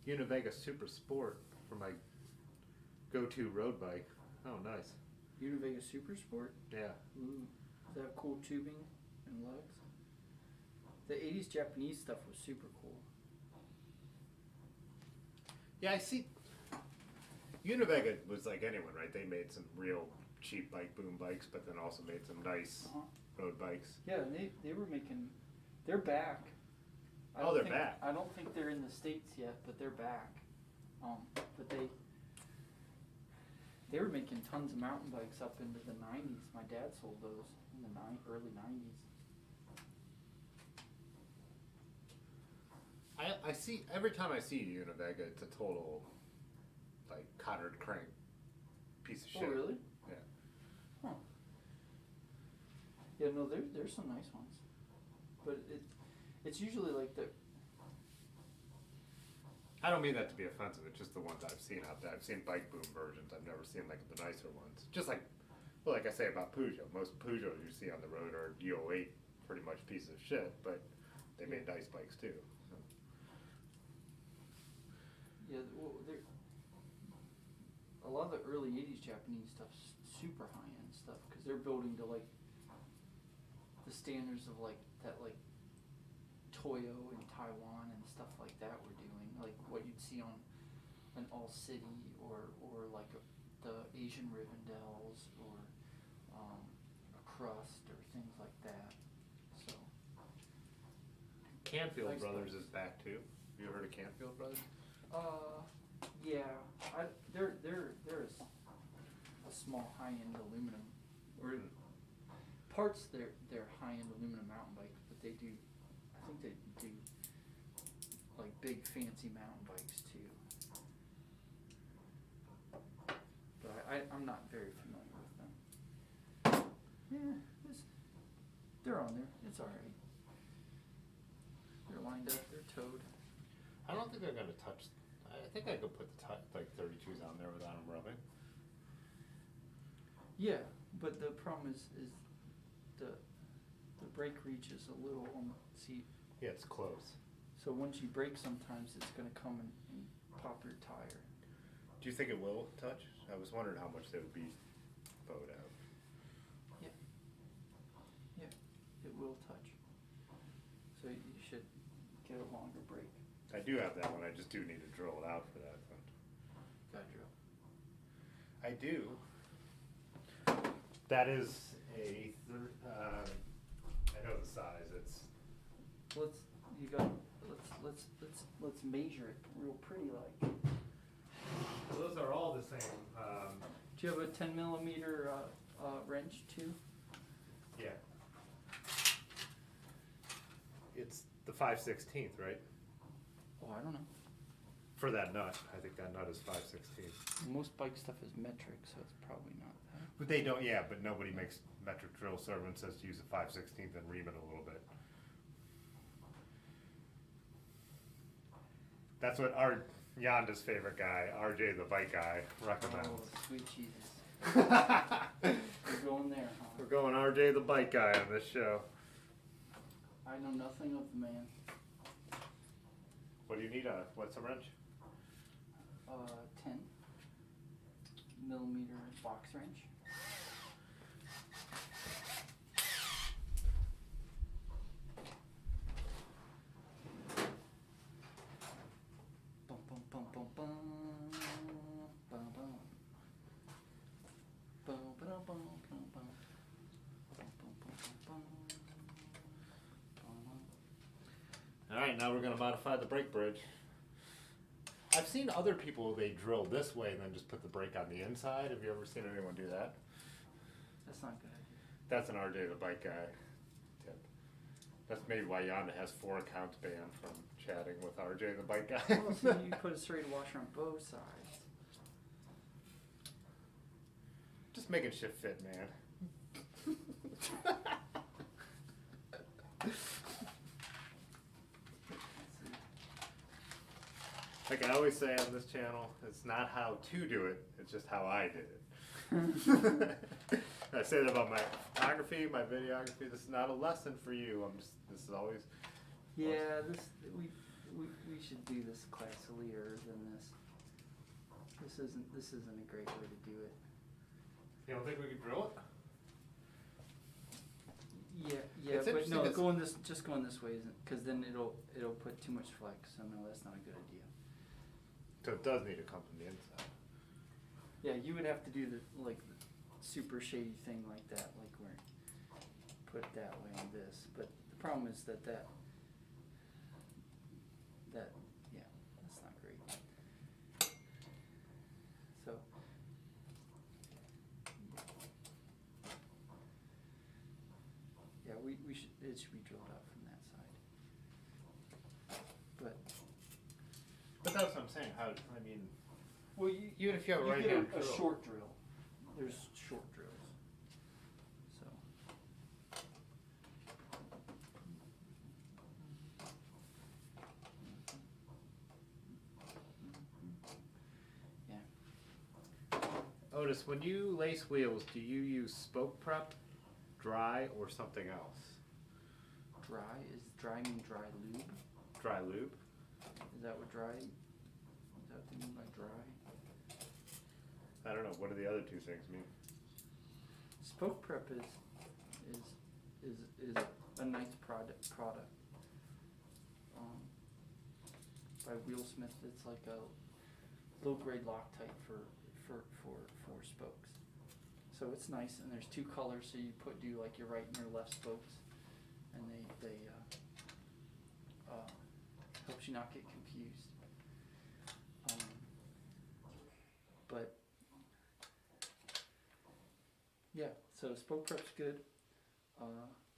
Univega Super Sport for my go-to road bike. Oh, nice. Univega Super Sport. Yeah. Ooh, does that have cool tubing and lugs? The 80s Japanese stuff was super cool. Yeah, I see. Univega was like anyone, right? They made some real cheap bike boom bikes, but then also made some nice road bikes. Yeah, and they were making. They're back. Oh, they're back. I don't think they're in the States yet, but they're back. But they were making tons of mountain bikes up into the 90s. My dad sold those in the early 90s. I see, every time I see Univega, it's a total, like, coddard crank piece of shit. Oh, really? Yeah. Huh. Yeah, no, there's some nice ones. It's usually like the. I don't mean that to be offensive. It's just the ones I've seen out there. I've seen bike boom versions. I've never seen like the nicer ones. Just like, well, like I say about Peugeot. Most Peugeot you see on the road are U08, pretty much pieces of shit. But they made nice bikes too. So. Yeah, well, a lot of the early '80s Japanese stuff's super high end stuff because they're building to like the standards of like that like Toyo in Taiwan and stuff like that were doing, like what you'd see on an All City or like the Asian Rivendels or a Crust or things like that. So Canfield Nice Brothers bikes. is back too. Have you ever heard of Canfield Brothers? yeah, they're a small high end aluminum or parts they're high end aluminum mountain bikes, but they do. I think they do like big fancy mountain bikes too. But I'm not very familiar with them. Yeah, they're on there. It's alright. They're lined up, they're towed. I don't think they're gonna touch. I think I could put the like 32s on there without them rubbing. Yeah, but the problem is the brake reach is a little on the seat. Yeah, it's close. So once you brake sometimes it's gonna come and pop your tire. Do you think it will touch? I was wondering how much they would be bowed out. Yeah, it will touch. So you should get a longer brake. I do have that one. I just do need to drill it out for that. But Got drill. I do. That is a. I know the size. It's. Let's measure it real pretty like. Those are all the same. Do you have a 10 millimeter wrench too? Yeah. It's the 5/16, right? Oh, I don't know. For that nut, I think that nut is 5/16. Most bike stuff is metric, so it's probably not that. But they don't. Yeah, but nobody makes metric drill so everyone says to use a 5/16 and ream it a little bit. That's what our Yonda's favorite guy, RJ the bike guy, recommends. Oh, sweet Jesus. We're going there, huh? We're going RJ the bike guy on this show. I know nothing of the man. What do you need? What's a wrench? 10 millimeter box wrench. Bum bum bum bum bum bum bum. Bum bum bum bum bum. Bum bum bum bum bum. All right, now we're gonna modify the brake bridge. I've seen other people, they drill this way and then just put the brake on the inside. Have you ever seen anyone do that? That's not a good idea. That's an RJ the bike guy tip. That's maybe why Yonda has 4 accounts banned from chatting with RJ the bike guy. Well, so you put a straight washer on both sides. Just making shit fit, man. Like I always say on this channel, it's not how to do it, it's just how I did it. I say that about my photography, my videography. This is not a lesson for you. This is always. Yeah, we should do this classilier than this. This isn't a great way to do it. You don't think we could drill it? Yeah, It's but interesting no, 'cause- just going this way isn't, because then it'll put too much flex. So no, that's not a good idea. So it does need to come from the inside. Yeah, you would have to do the super shady thing like that, like where put it that way on this. But the problem is that yeah, that's not great. So yeah, it should be drilled out from that side. But But that's what I'm saying. How? I mean, well, even if you have a you right get hand a drill. short drill. There's short drills. So Otis, when you lace wheels, do you use spoke prep, dry, or something else? Dry is dry mean dry lube? Dry lube? Is that what dry? Is that what they mean by dry? I don't know. What do the other two things mean? Spoke prep is a nice product. By Wheelsmith, it's like a low grade Loctite for spokes. So it's nice, and there's two colors, so you do like your right and your left spokes, and they helps you not get confused. But yeah, so spoke prep's good.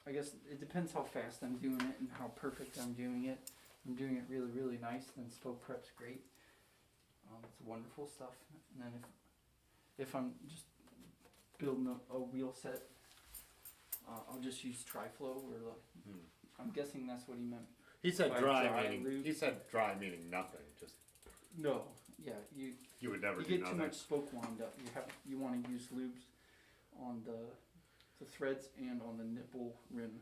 I guess it depends how fast I'm doing it and how perfect I'm doing it. If I'm doing it really, really nice, then spoke prep's great. It's wonderful stuff. And then if I'm just building a wheel set, I'll just use Triflow or I'm guessing that's what he meant. He said By dry meaning. lube. He said dry meaning nothing. Just No, yeah, you would never do get nothing. too much spoke wind up. You want to use lubes on the threads and on the nipple rim.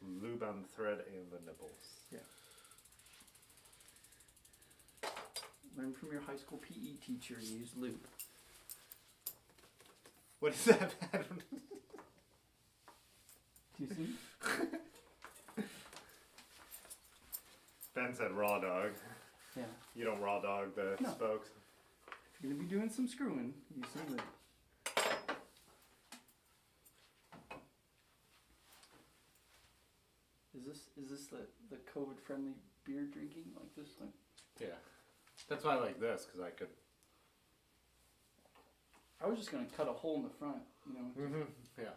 Lube on the thread and the nipples. Yeah. Learn from your high school PE teacher. Use lube. What is that? Do you see? Ben said raw dog. Yeah. You don't raw dog the No. spokes. If you're gonna be doing some screwing, use some lube. Is this the COVID friendly beer drinking like this one? Yeah. That's why I like this, because I could. I was just gonna cut a hole in the front, you know. Yeah.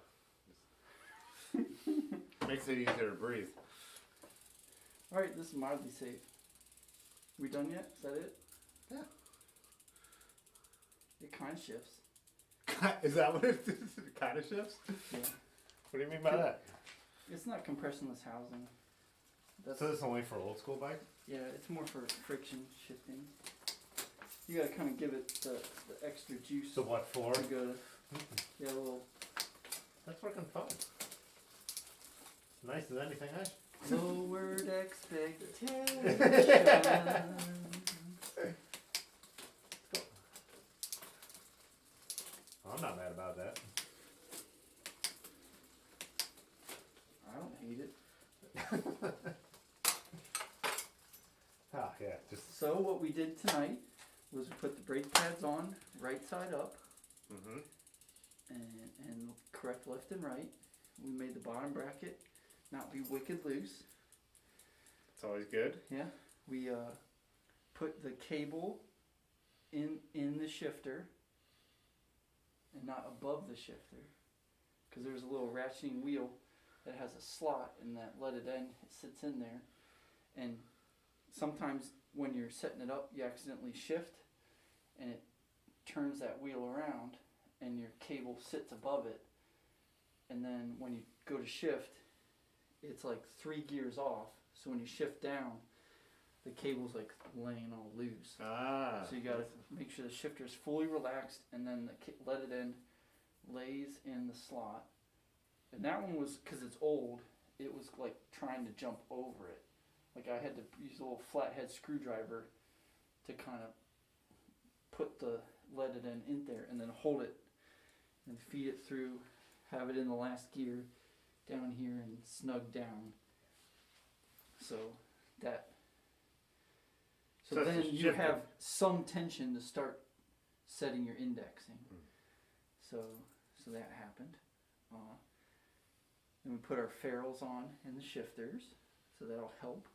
Makes it easier to breathe. All right, this is mildly safe. We done yet? Is that it? Yeah. It kind of shifts. Is that what it is? It kind of shifts? Yeah. What do you mean by that? It's not compressionless housing. That's, So this is only for old school bikes? yeah, it's more for friction shifting. You gotta kind of give it the extra juice. So what for? To go to, yeah, a little That's working fine. Nice as anything, eh? lowered expectations. I'm not mad about that. I don't hate it. Ah, yeah, just. So what we did tonight was we put the brake pads on right side up Mm-hmm. and correct left and right. We made the bottom bracket not be wicked loose. It's always good. Yeah. We put the cable in the shifter and not above the shifter, because there's a little ratcheting wheel that has a slot and that leaded end sits in there, and sometimes when you're setting it up you accidentally shift and it turns that wheel around and your cable sits above it, and then when you go to shift it's like 3 gears off, so when you shift down the cable's like laying all loose. Ah. So you gotta make sure the shifter is fully relaxed, and then the leaded end lays in the slot. And that one was, because it's old, it was like trying to jump over it. Like I had to use a little flathead screwdriver to kind of put the leaded end in there and then hold it and feed it through, have it in the last gear down here and snug down. So that. So it's then a you shifter. have some tension to start setting your indexing. So that happened. Then we put our ferrules on in the shifters, so that'll help.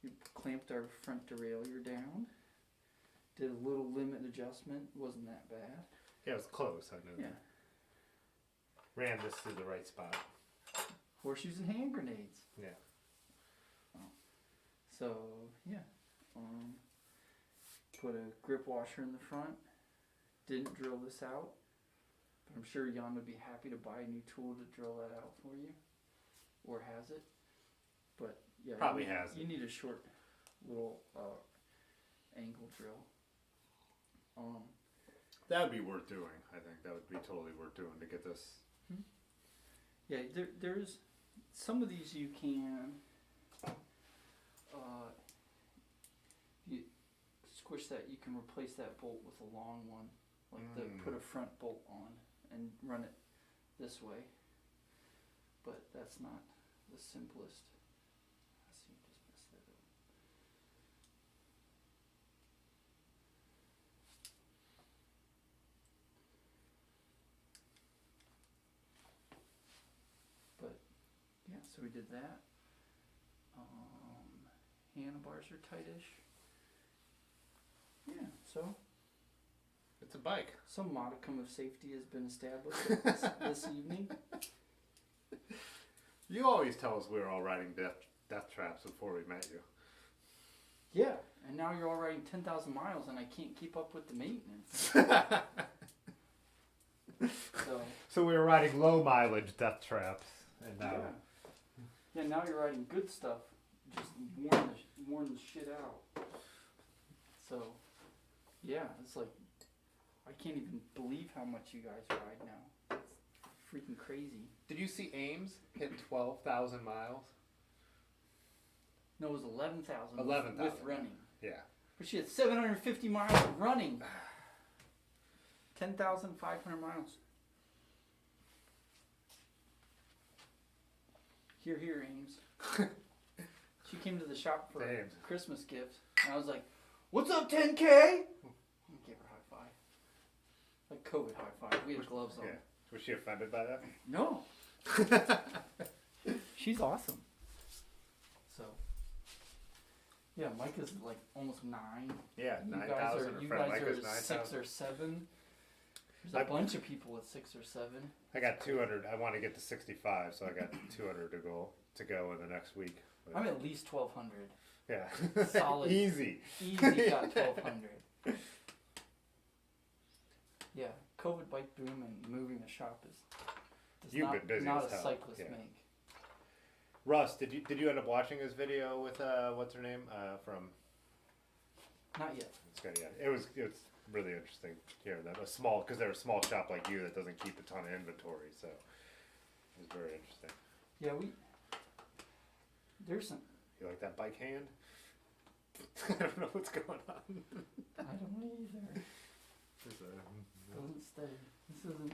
We clamped our front derailleur down. Did a little limit adjustment. Wasn't that bad. Yeah, it was close. I know. Yeah. That. Ran this to the right spot. Horseshoes and hand grenades. Yeah. So yeah. Put a grip washer in the front. Didn't drill this out, but I'm sure Jan would be happy to buy a new tool to drill that out for you, or has it. But yeah, Probably has it. You need a short little angle drill. That would be worth doing. I think that would be totally worth doing to get this. Yeah, there's some of these you can you squish that. You can replace that bolt with a long one, like put a front bolt on and run it this way. But that's not the simplest. I see, you just messed that up. But yeah, so we did that. Handlebars are tightish. Yeah, so It's a bike. some modicum of safety has been established this evening. You always tell us we were all riding death traps before we met you. Yeah, and now you're all riding 10,000 miles and I can't keep up with the maintenance. So we were riding low mileage death traps, and now yeah, now you're riding good stuff, just worn the shit out. So, yeah, it's like, I can't even believe how much you guys ride now. It's freaking crazy. Did you see Ames hit 12,000 miles? No, it was 11,000 11,000 with running. Yeah. But she had 750 miles of running. 10,500 miles. Here, Ames. She came to the shop for a Christmas gift, and I was like, "What's up, 10K?" I gave her a high five. Like COVID high five. We had gloves on. Yeah. Was she offended by that? No. She's awesome. So. Yeah, Micah's like almost 9. Yeah, You 9,000. you friend guys Micah's are 9,000. 6 or 7. There's a bunch of people with 6 or 7. I got 200. I want to get to 65, so I got 200 to go in the next week. But I'm at least 1,200. yeah. Solid. Easy. Easy got 1,200. Yeah, COVID bike boom and moving a shop You've been busy not as a hell. cyclist Yeah. make. Russ, did you end up watching his video with what's her name from? Not yet. It's good, yeah. It was really interesting hearing that because they're a small shop like you that doesn't keep a ton of inventory, so it was very interesting. Yeah, there's some. You like that bike hand? I don't know what's going on. I don't know either. Doesn't stay. This isn't.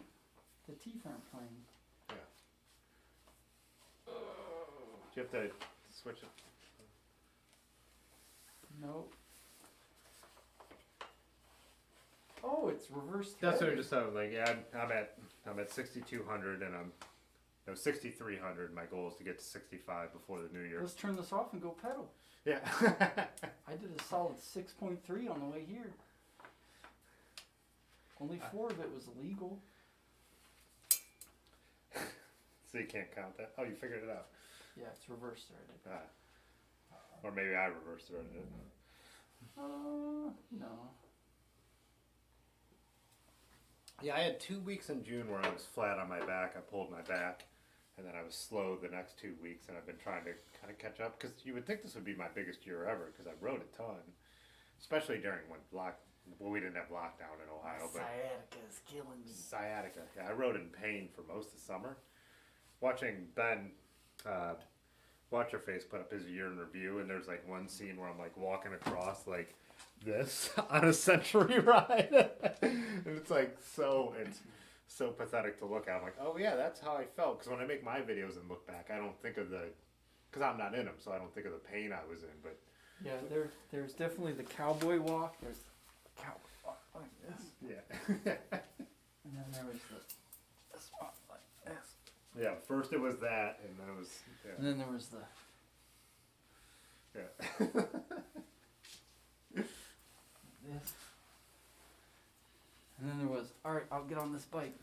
The teeth aren't playing. Yeah. Do you have to switch it? Nope. Oh, it's reversed. That's what I just thought. Like, yeah, I'm at 6,200 and I'm 6,300. My goal is to get to 65 before the new year. Let's turn this off and go pedal. Yeah. I did a solid 6.3 on the way here. Only 4 of it was illegal. So you can't count that. Oh, you figured it out. Yeah, it's reverse threaded. Or maybe I reverse threaded it. No. Yeah, I had 2 weeks in June where I was flat on my back. I pulled my back, and then I was slow the next 2 weeks, and I've been trying to kind of catch up. Because you would think this would be my biggest year ever, because I rode a ton, especially during when we didn't have lockdown in Ohio. But sciatica is killing me. Sciatica. Yeah, I rode in pain for most of summer. Watching Ben, Watcherface put up his year in review, and there's like one scene where I'm like walking across like this on a Century ride, and it's like it's so pathetic to look at. I'm like, oh yeah, that's how I felt. Because when I make my videos and look back, I don't think of because I'm not in them, so I don't think of the pain I was in. But yeah, there's definitely the cowboy walk. There's the cowboy walk like this. Yeah. And then there was this walk like this. Yeah, first it was that, and then it was. Yeah. And then there was the. Yeah. This. And then there was, alright, I'll get on this bike.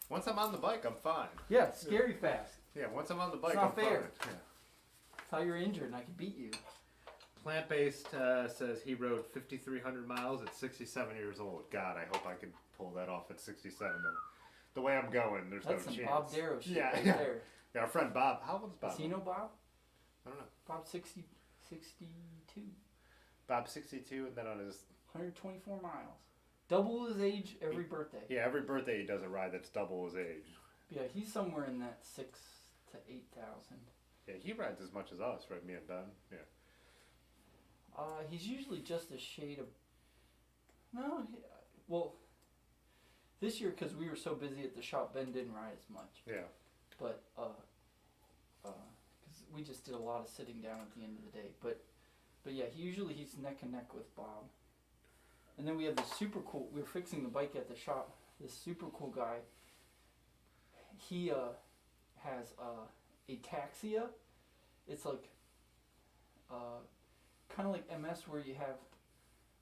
Once I'm on the bike, I'm fine. Yeah, scary fast. Yeah, once I'm on the bike, not I'm fair. fine. Yeah. That's how you're injured and I could beat you. Plant-based says he rode 5,300 miles at 67 years old. God, I hope I could pull that off at 67. The way I'm going, there's That's no some chance. Bob Darrow shit Yeah, right yeah. there. Yeah, our friend Bob. How old is Bob? Does he know Bob? I don't know. Bob 62. Bob's 62, and then on his 124 miles. Double his age every birthday. yeah, every birthday he does a ride that's double his age. Yeah, he's somewhere in that 6,000 to 8,000. Yeah, he rides as much as us, right? Me and Ben. Yeah. He's usually just a shade of. No, well, this year because we were so busy at the shop, Ben didn't ride as much. Yeah. But because we just did a lot of sitting down at the end of the day. But yeah, he's neck and neck with Bob. And then we have this super cool. We were fixing the bike at the shop. This super cool guy. He has ataxia. It's like kind of like MS, where you have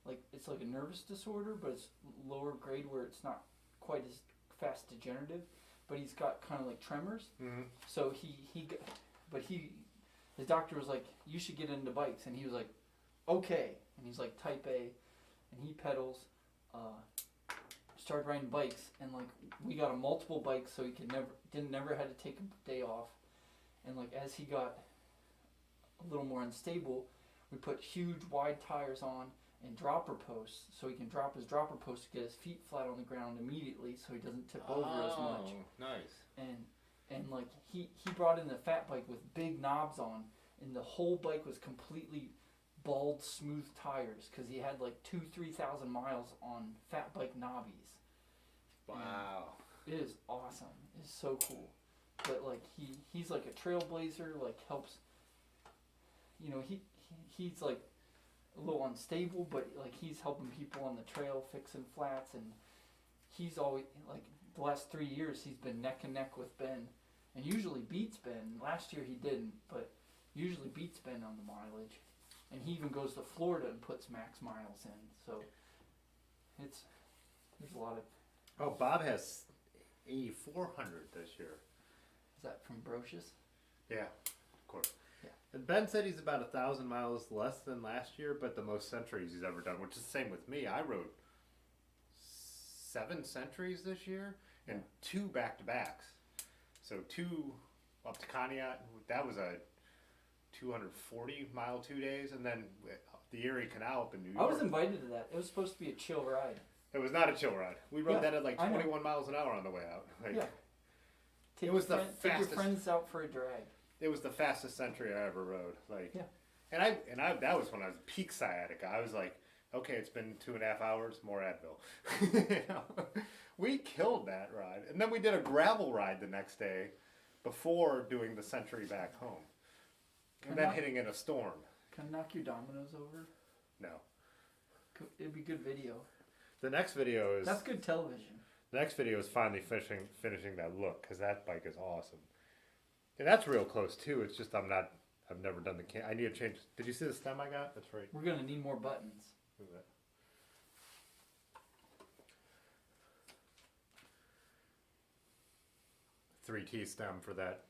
like it's like a nervous disorder, but it's lower grade where it's not quite as fast degenerative. But he's got kind of like tremors. Mm-hmm. So his doctor was like, you should get into bikes, and he was like, okay. And he's like type A, and he pedals. Started riding bikes, and like we got a multiple bikes, so he could never had to take a day off. And like as he got a little more unstable, we put huge wide tires on and dropper posts, so he can drop his dropper post to get his feet flat on the ground immediately, so he doesn't tip over as much. Nice. And like he brought in the fat bike with big knobs on, and the whole bike was completely bald, smooth tires, because he had like 2,000-3,000 miles on fat bike knobbies. Wow. And it is awesome. It's so cool. But like he's like a trailblazer. Like helps. You know he's like a little unstable, but like he's helping people on the trail, fixing flats, and he's always like the last 3 years he's been neck and neck with Ben, and usually beats Ben. Last year he didn't, but usually beats Ben on the mileage, and he even goes to Florida and puts max miles in. So there's a lot of. Oh, Bob has 8,400 this year. Is that from Brocious? Yeah, of course. Yeah. And Ben said he's about 1,000 miles less than last year, but the most centuries he's ever done, which is the same with me. I rode 7 centuries this year and 2 back-to-backs. So 2 up to Conneaut. That was a 240-mile 2 days, and then the Erie Canal up in New York. I was invited to that. It was supposed to be a chill ride. It was not a chill ride. We rode that at like I know. 21 miles an hour on the way out. Like, Yeah. Take it was the Take your fastest. friends out for a drag. It was the fastest century I ever rode. Like, Yeah. and I that was when I was peak sciatica. I was like, okay, it's been 2.5 hours, more Advil. You know? We killed that ride, and then we did a gravel ride the next day, before doing the century back home, and then hitting in a storm. Can I knock your dominoes over? No. It'd be good video. The next video is That's good television. the next video is finally finishing that look, because that bike is awesome, and that's real close too. It's just I've never done the I need to change. Did you see the stem I got? That's right. We're gonna need more buttons. Look at that. .3T stem for that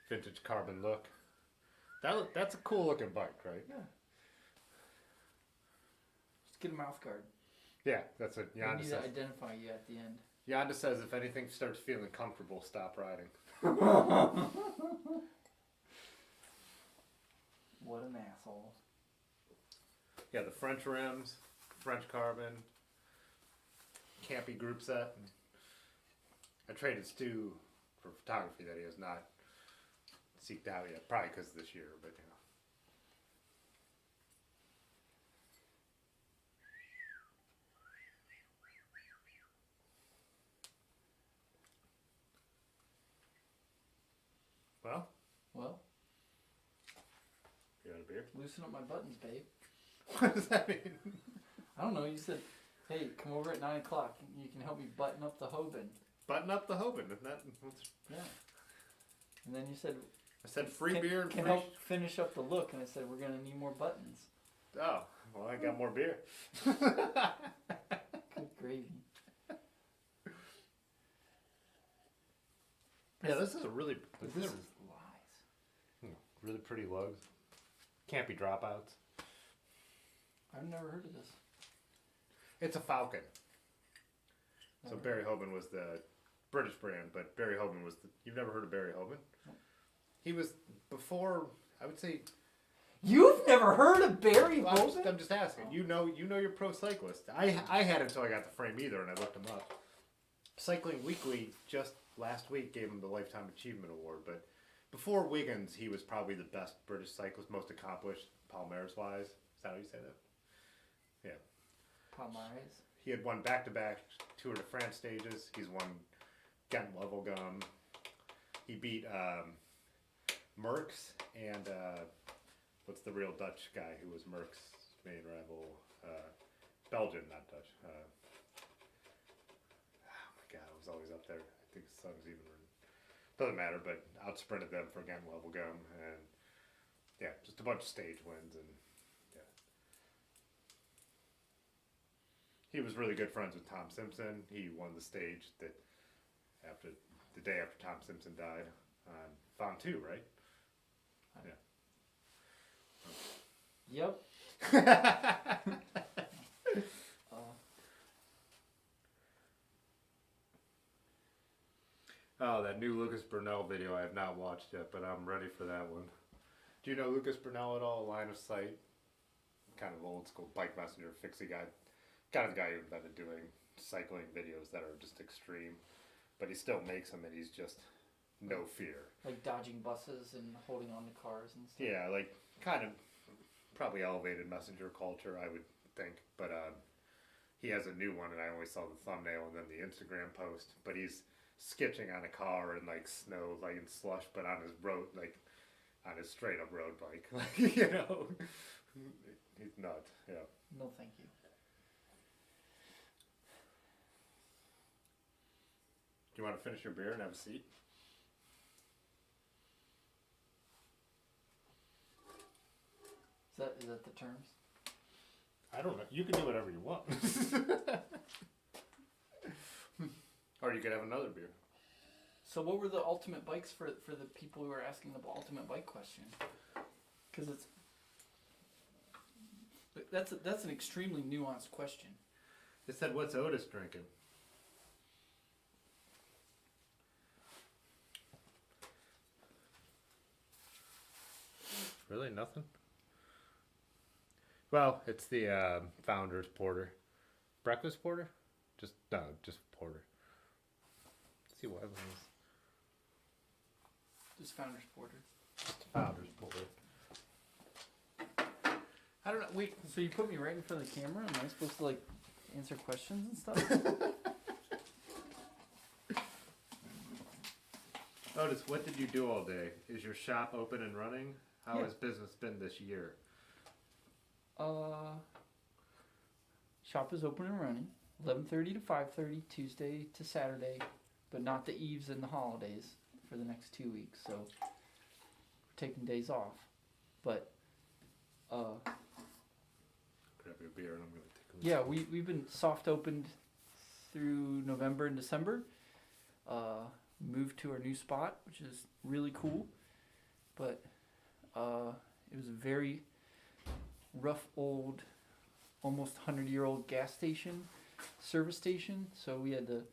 vintage carbon look. That's a cool looking bike, right? Yeah. Just get a mouth guard. Yeah, that's what We Yonda need says. to identify you at the end. Yonda says if anything starts feeling comfortable, stop riding. What an asshole. Yeah, the French rims, French carbon, Campy group set. I traded Stu for photography that he has not seeked out yet, probably because this year, but you know. Well, you want a beer? Loosen up my buttons, babe. What does that mean? I don't know. You said, hey, come over at 9 o'clock. You can help me button up the Hoban. Button up the Hoban, isn't that? Yeah. And then you said, I said free beer and can free. help finish up the look. And I said, we're going to need more buttons. Oh, well, I got more beer. Good gravy. Yeah, this is a really. This is lies. Really pretty lugs. Campy dropouts. I've never heard of this. It's a Falcon. So Never Barry Hoban was the British brand, but Barry Hoban was the. You've never heard of Barry Hoban? Nope. He was before. I would say. You've never heard of Barry Well, Hoban? I'm just asking. You know you're pro cyclist. I had it until I got the frame either, and I looked him up. Cycling Weekly just last week gave him the Lifetime Achievement Award, but before Wiggins, he was probably the best British cyclist, most accomplished, Palmares-wise. Is that how you say that? Yeah. Palmares. He had won back-to-back Tour de France stages. He's won Ghent Level Gum. He beat Merckx and what's the real Dutch guy who was Merckx's main rival? Belgian, not Dutch. Oh my God, I was always up there. I think his son's even written. Doesn't matter, but outsprinted them for Ghent Level Gum, and yeah, just a bunch of stage wins, and yeah. He was really good friends with Tom Simpson. He won the stage that after the day after Tom Simpson died on Vanuatu, right? Yeah. Yep. Oh, that new Lucas Burnell video I have not watched yet, but I'm ready for that one. Do you know Lucas Burnell at all? Line of Sight, kind of old school bike messenger, fixie guy, kind of the guy who invented doing cycling videos that are just extreme, but he still makes them, and he's just no fear. Like dodging buses and holding on to cars and stuff. Yeah, like kind of probably elevated messenger culture, I would think, but he has a new one, and I only saw the thumbnail and then the Instagram post, but he's sketching on a car in like snow, like in slush, but on his road, like on his straight up road bike, like, you know, he's nuts. Yeah. No, thank you. Do you want to finish your beer and have a seat? Is that the terms? I don't know. You can do whatever you want. Or you could have another beer. So what were the ultimate bikes for the people who are asking the ultimate bike question? Because that's an extremely nuanced question. It said, "What's Otis drinking?" Really, nothing. Well, it's the Founders Porter, breakfast porter, just porter. Let's see what it is. Just Founders Porter. Founders Porter. I don't know. Wait. So you put me right in front of the camera? Am I supposed to like answer questions and stuff? Otis, what did you do all day? Is your shop open and running? How has business been this year? Shop is open and running, 11:30 to 5:30, Tuesday to Saturday, but not the eves and the holidays for the next 2 weeks. So we're taking days off, but Grab your beer and I'm gonna take a look. yeah, we've been soft opened through November and December. Moved to our new spot, which is really cool, but it was a very rough old, almost 100-year-old gas station, service station. So we had to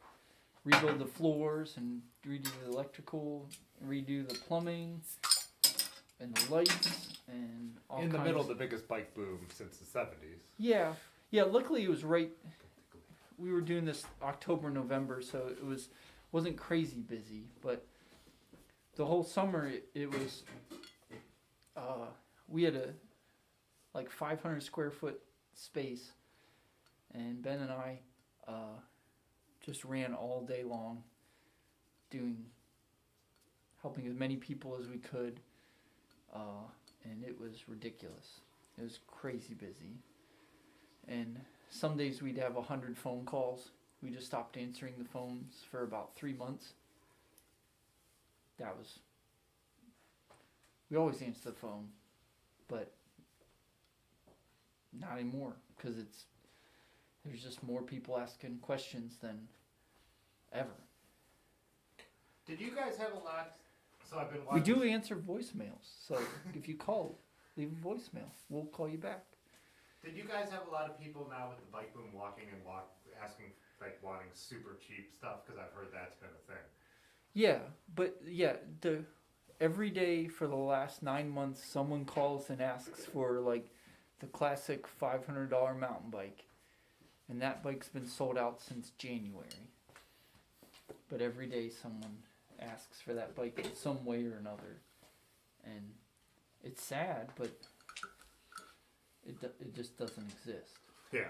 rebuild the floors and redo the electrical, redo the plumbing, and the lights, and all In the kinds middle of the biggest bike boom since the 70s. Yeah. Luckily, it was right. We were doing this October, November, so it wasn't crazy busy. But the whole summer, it was. We had a 500 square foot space, and Ben and I just ran all day long, helping as many people as we could, and it was ridiculous. It was crazy busy, and some days we'd have 100 phone calls. We just stopped answering the phones for about 3 months. We always answer the phone, but not anymore, because there's just more people asking questions than ever. Did you guys have a lot? So I've been We watching. do answer voicemails, so if you call, leave a voicemail. We'll call you back. Did you guys have a lot of people now with the bike boom asking, wanting super cheap stuff? Because I've heard that's been a thing. Yeah, but yeah, every day for the last 9 months, someone calls and asks for like the classic $500 mountain bike, and that bike's been sold out since January. But every day someone asks for that bike in some way or another, and it's sad, but it just doesn't exist. Yeah.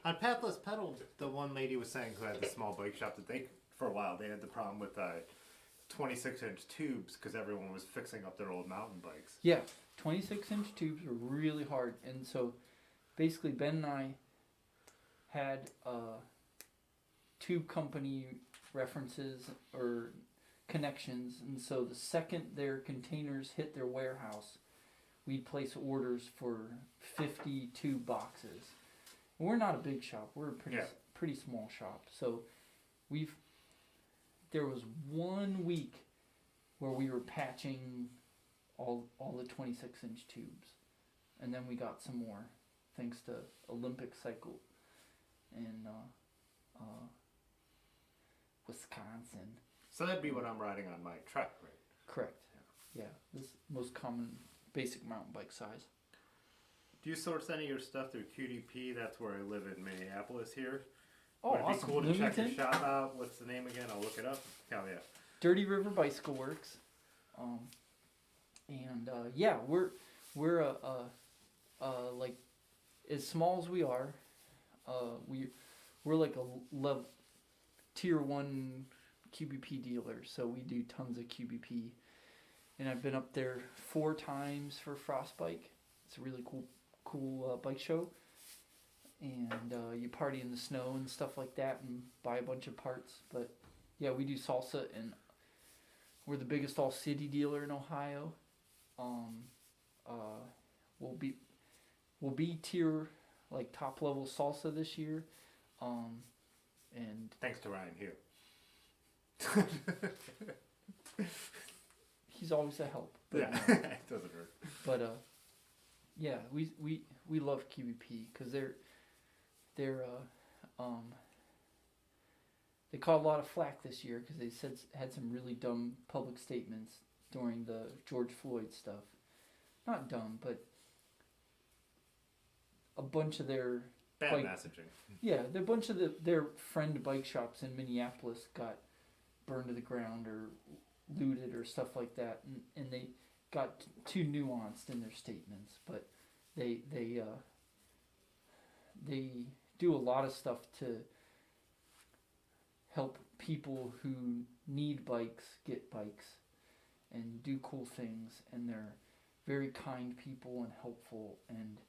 On Pathless Pedal, the one lady was saying who had the small bike shop that they, for a while, they had the problem with 26-inch tubes because everyone was fixing up their old mountain bikes. Yeah, 26-inch tubes are really hard, and so basically Ben and I had tube company references or connections, and so the second their containers hit their warehouse, we'd place orders for 50 tube boxes. And we're not a big shop; we're a pretty small shop. So there was 1 week where we were patching all the 26-inch tubes, and then we got some more thanks to Olympic Cycle in Wisconsin. So that'd be what I'm riding on my Trek, right? Correct. Yeah, this is most common basic mountain bike size. Do you source any of your stuff through QDP? That's where I live in Minneapolis here. Oh, Would it awesome. be cool to check your Bloomington? shop out? What's the name again? I'll look it up. Hell yeah. Dirty River Bicycle Works. Yeah, we're like as small as we are, we're like a tier 1 QBP dealer, so we do tons of QBP. And I've been up there 4 times for Frostbike. It's a really cool bike show. And you party in the snow and stuff like that and buy a bunch of parts. But yeah, we do salsa, and we're the biggest all-city dealer in Ohio. We'll be tier like top level salsa this year. And Thanks to Ryan here. he's always a help. But, Yeah, it doesn't hurt. But yeah, we love QBP because they caught a lot of flack this year because they had some really dumb public statements during the George Floyd stuff. Not dumb, but a bunch of their Bad like, messaging. yeah, a bunch of their friend bike shops in Minneapolis got burned to the ground or looted or stuff like that, and they got too nuanced in their statements. But they do a lot of stuff to help people who need bikes get bikes and do cool things, and they're very kind people and helpful, and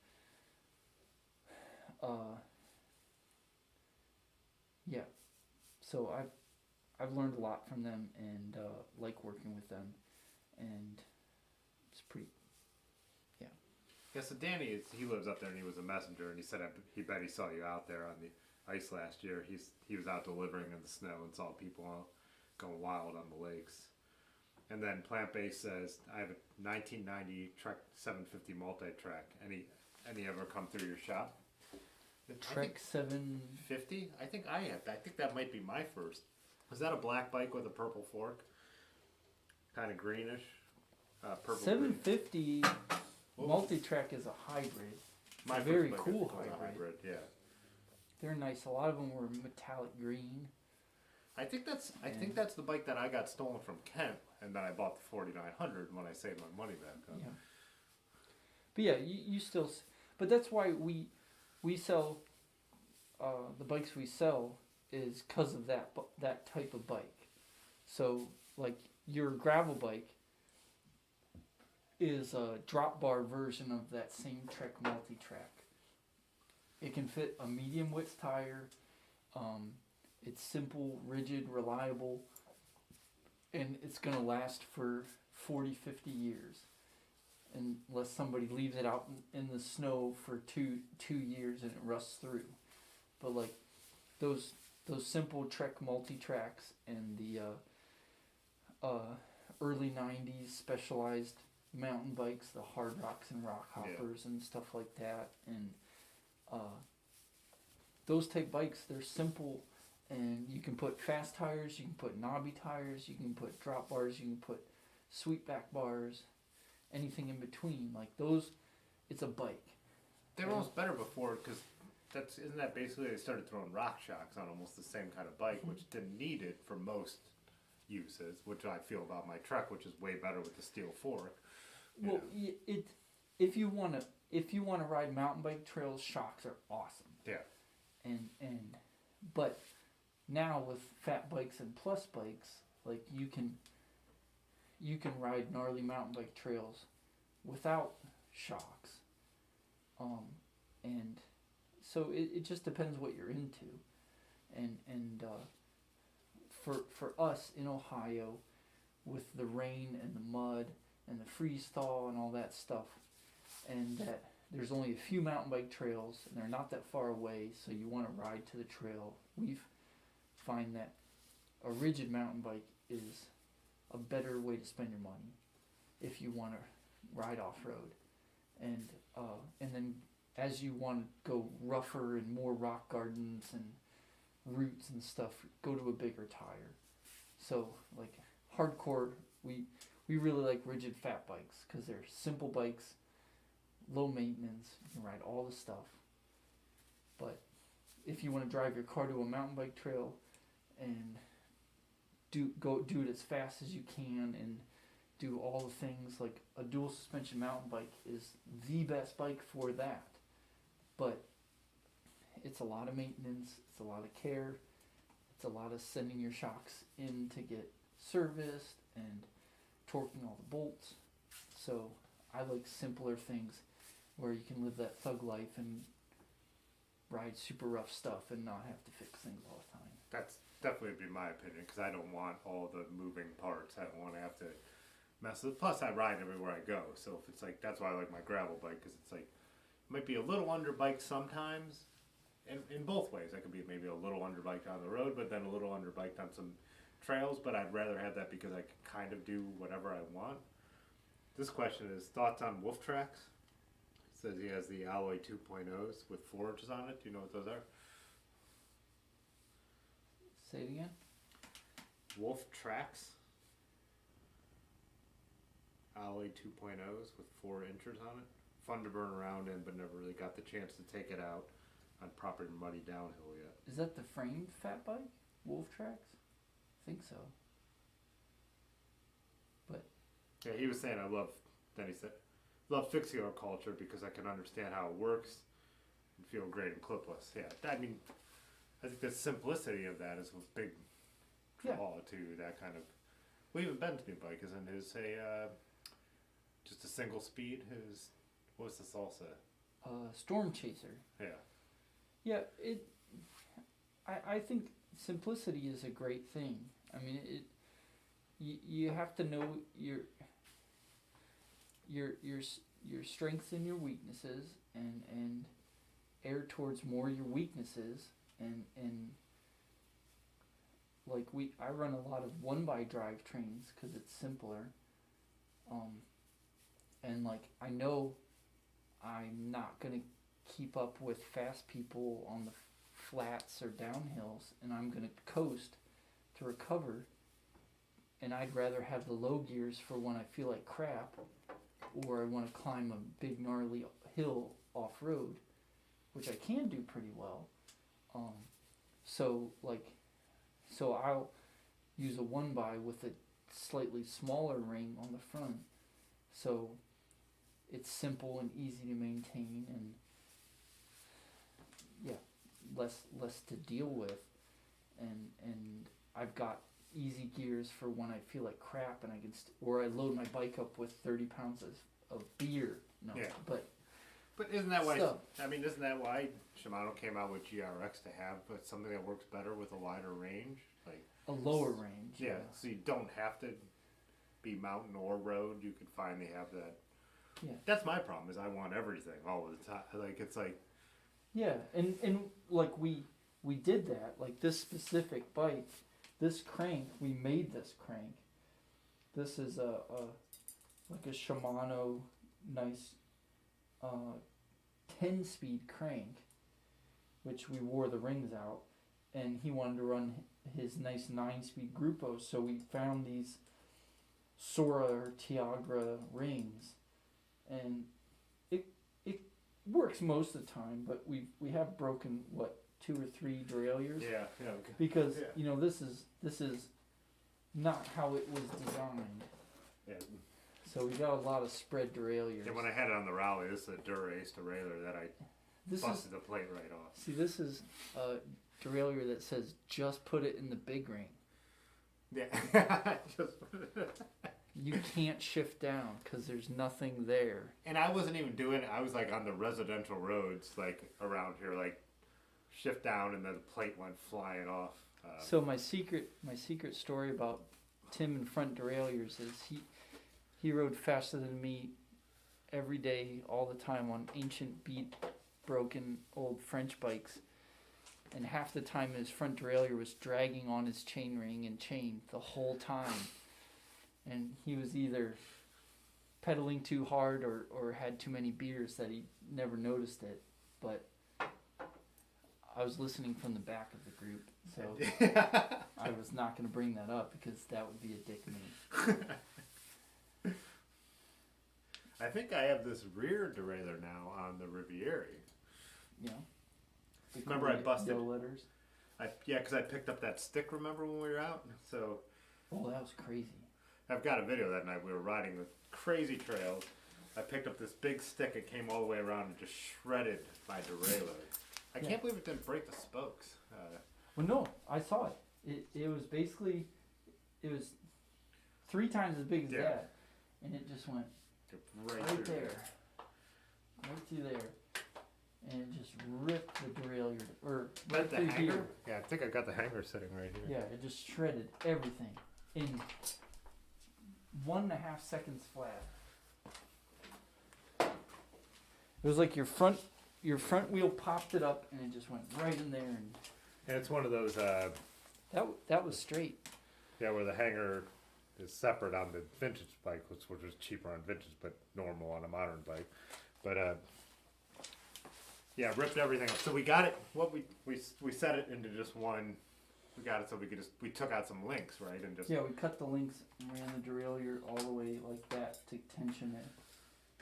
yeah, so I've learned a lot from them, and like working with them, and it's pretty. Yeah, so Danny, he lives up there, and he was a messenger, and he said he bet he saw you out there on the ice last year. He was out delivering in the snow and saw people going wild on the lakes. And then Plant Based says, I have a 1990 Trek 750 multi-track. Any ever come through your shop? Trek 750. 50? I think I have. I think that might be my first. Was that a black bike with a purple fork? Kind of greenish. Purple. 750 multi-track is a hybrid. My a very first bike cool was a hybrid. Yeah. They're nice. A lot of them were metallic green. I think that's the bike that I got stolen from Kent, and then I bought the 4900 when I saved my money back. Yeah. But yeah, you still. But that's why we sell the bikes we sell is because of that type of bike. So like your gravel bike is a drop bar version of that same Trek multi-track. It can fit a medium width tire. It's simple, rigid, reliable, and it's going to last for 40, 50 years. Unless somebody leaves it out in the snow for two years and it rusts through. But like those simple Trek multi-tracks and the early 90s specialized mountain bikes, the Hard Rocks and Rock Hoppers and stuff like that, and those type bikes, they're simple, and you can put fast tires, you can put knobby tires, you can put drop bars, you can put sweep back bars, anything in between. Like those, it's a bike. They were almost better before because isn't that basically they started throwing rock shocks on almost the same kind of bike, which didn't need it for most uses, which I feel about my truck, which is way better with the steel fork. Well, if you wanna ride mountain bike trails, shocks are awesome. Yeah. But now with fat bikes and plus bikes, like you can ride gnarly mountain bike trails without shocks. And so it just depends what you're into. And for us in Ohio, with the rain and the mud and the freeze thaw and all that stuff, and that there's only a few mountain bike trails and they're not that far away, so you want to ride to the trail. We find that a rigid mountain bike is a better way to spend your money if you want to ride off-road. And then as you want to go rougher and more rock gardens and roots and stuff, go to a bigger tire. So like hardcore, we really like rigid fat bikes because they're simple bikes, low maintenance, you can ride all the stuff. But if you want to drive your car to a mountain bike trail and do it as fast as you can and do all the things, like a dual suspension mountain bike is the best bike for that. But it's a lot of maintenance, it's a lot of care, it's a lot of sending your shocks in to get serviced and torquing all the bolts. So I like simpler things where you can live that thug life and ride super rough stuff and not have to fix things all the time. That's definitely be my opinion because I don't want all the moving parts. I don't want to have to mess with it. Plus, I ride everywhere I go. So if it's like, that's why I like my gravel bike because it's like, it might be a little underbike sometimes. In both ways. I could be maybe a little underbiked on the road, but then a little underbiked on some trails. But I'd rather have that because I can kind of do whatever I want. This question is thoughts on wolf tracks. It says he has the Alloy 2.0s with forges on it. Do you know what those are? Say it again. Wolf tracks. Alloy 2.0s with 4 inchers on it. Fun to burn around in, but never really got the chance to take it out on proper muddy downhill yet. Is that the framed fat bike? Wolf tracks? I think so. But yeah, he was saying then he said, love fixie culture because I can understand how it works and feel great and clipless. Yeah, I mean, I think the simplicity of that is a big draw to that kind of. Well, even Ben's new bike isn't his just a single speed. What's the salsa? Storm Chaser. Yeah. Yeah, I think simplicity is a great thing. I mean, you have to know your strengths and your weaknesses, and err towards more your weaknesses, and like I run a lot of 1x drivetrains because it's simpler, and like I know I'm not gonna keep up with fast people on the flats or downhills, and I'm gonna coast to recover, and I'd rather have the low gears for when I feel like crap or I want to climb a big gnarly hill off-road, which I can do pretty well. So I'll use a 1x with a slightly smaller ring on the front, so it's simple and easy to maintain and less to deal with, and I've got easy gears for when I feel like crap and I can or I load my bike up with 30 pounds of beer. No, yeah. But isn't that why? Isn't that why Shimano came out with GRX to have something that works better with a wider range, like a lower range? Yeah, so you don't have to be mountain or road. You could finally have that. Yeah, that's my problem. Is I want everything all the time. Like it's like. Yeah, and like we did that. Like this specific bike, this crank, we made this crank. This is like a Shimano nice 10-speed crank, which we wore the rings out, and he wanted to run his nice 9-speed Grupo, so we found these Sora or Tiagra rings, and it works most of the time. But we have broken what 2 or 3 derailleurs. Yeah, okay. Because Yeah. you know this is not how it was designed. Yeah. So we got a lot of spread derailleurs. Yeah, when I had it on the rally, this is a Dura-Ace derailleur that I busted the plate right off. See, this is a derailleur that says just put it in the big ring. Yeah. You can't shift down because there's nothing there. And I wasn't even doing it. I was like on the residential roads, like around here, like shift down, and then the plate went flying off. So my secret story about Tim in front derailleurs is he rode faster than me every day, all the time on ancient beat, broken old French bikes, and half the time his front derailleur was dragging on his chainring and chain the whole time, and he was either pedaling too hard or had too many beers that he never noticed it. But I was listening from the back of the group, so I was not going to bring that up because that would be a dick move. I think I have this rear derailleur now on the Riviera. You know. Remember I busted. Yellow letters. Because I picked up that stick. Remember when we were out? So. Oh, that was crazy. I've got a video that night. We were riding the crazy trails. I picked up this big stick. It came all the way around and just shredded my derailleur. I can't believe it didn't break the spokes. Well, no, I saw it. It was basically, it was 3 times as big as that, and it just went right there, right through there, and it just ripped the derailleur, or right the through hanger? here. Yeah, I think I got the hanger sitting right here. Yeah, it just shredded everything in 1.5 seconds flat. It was like your front wheel popped it up, and it just went right in there, and it's one of those. that was straight. Yeah, where the hanger is separate on the vintage bike, which was cheaper on vintage, but normal on a modern bike. But ripped everything up. So we got it. We set it into just one. We got it so we took out some links, right, and just we cut the links and ran the derailleur all the way like that to tension it.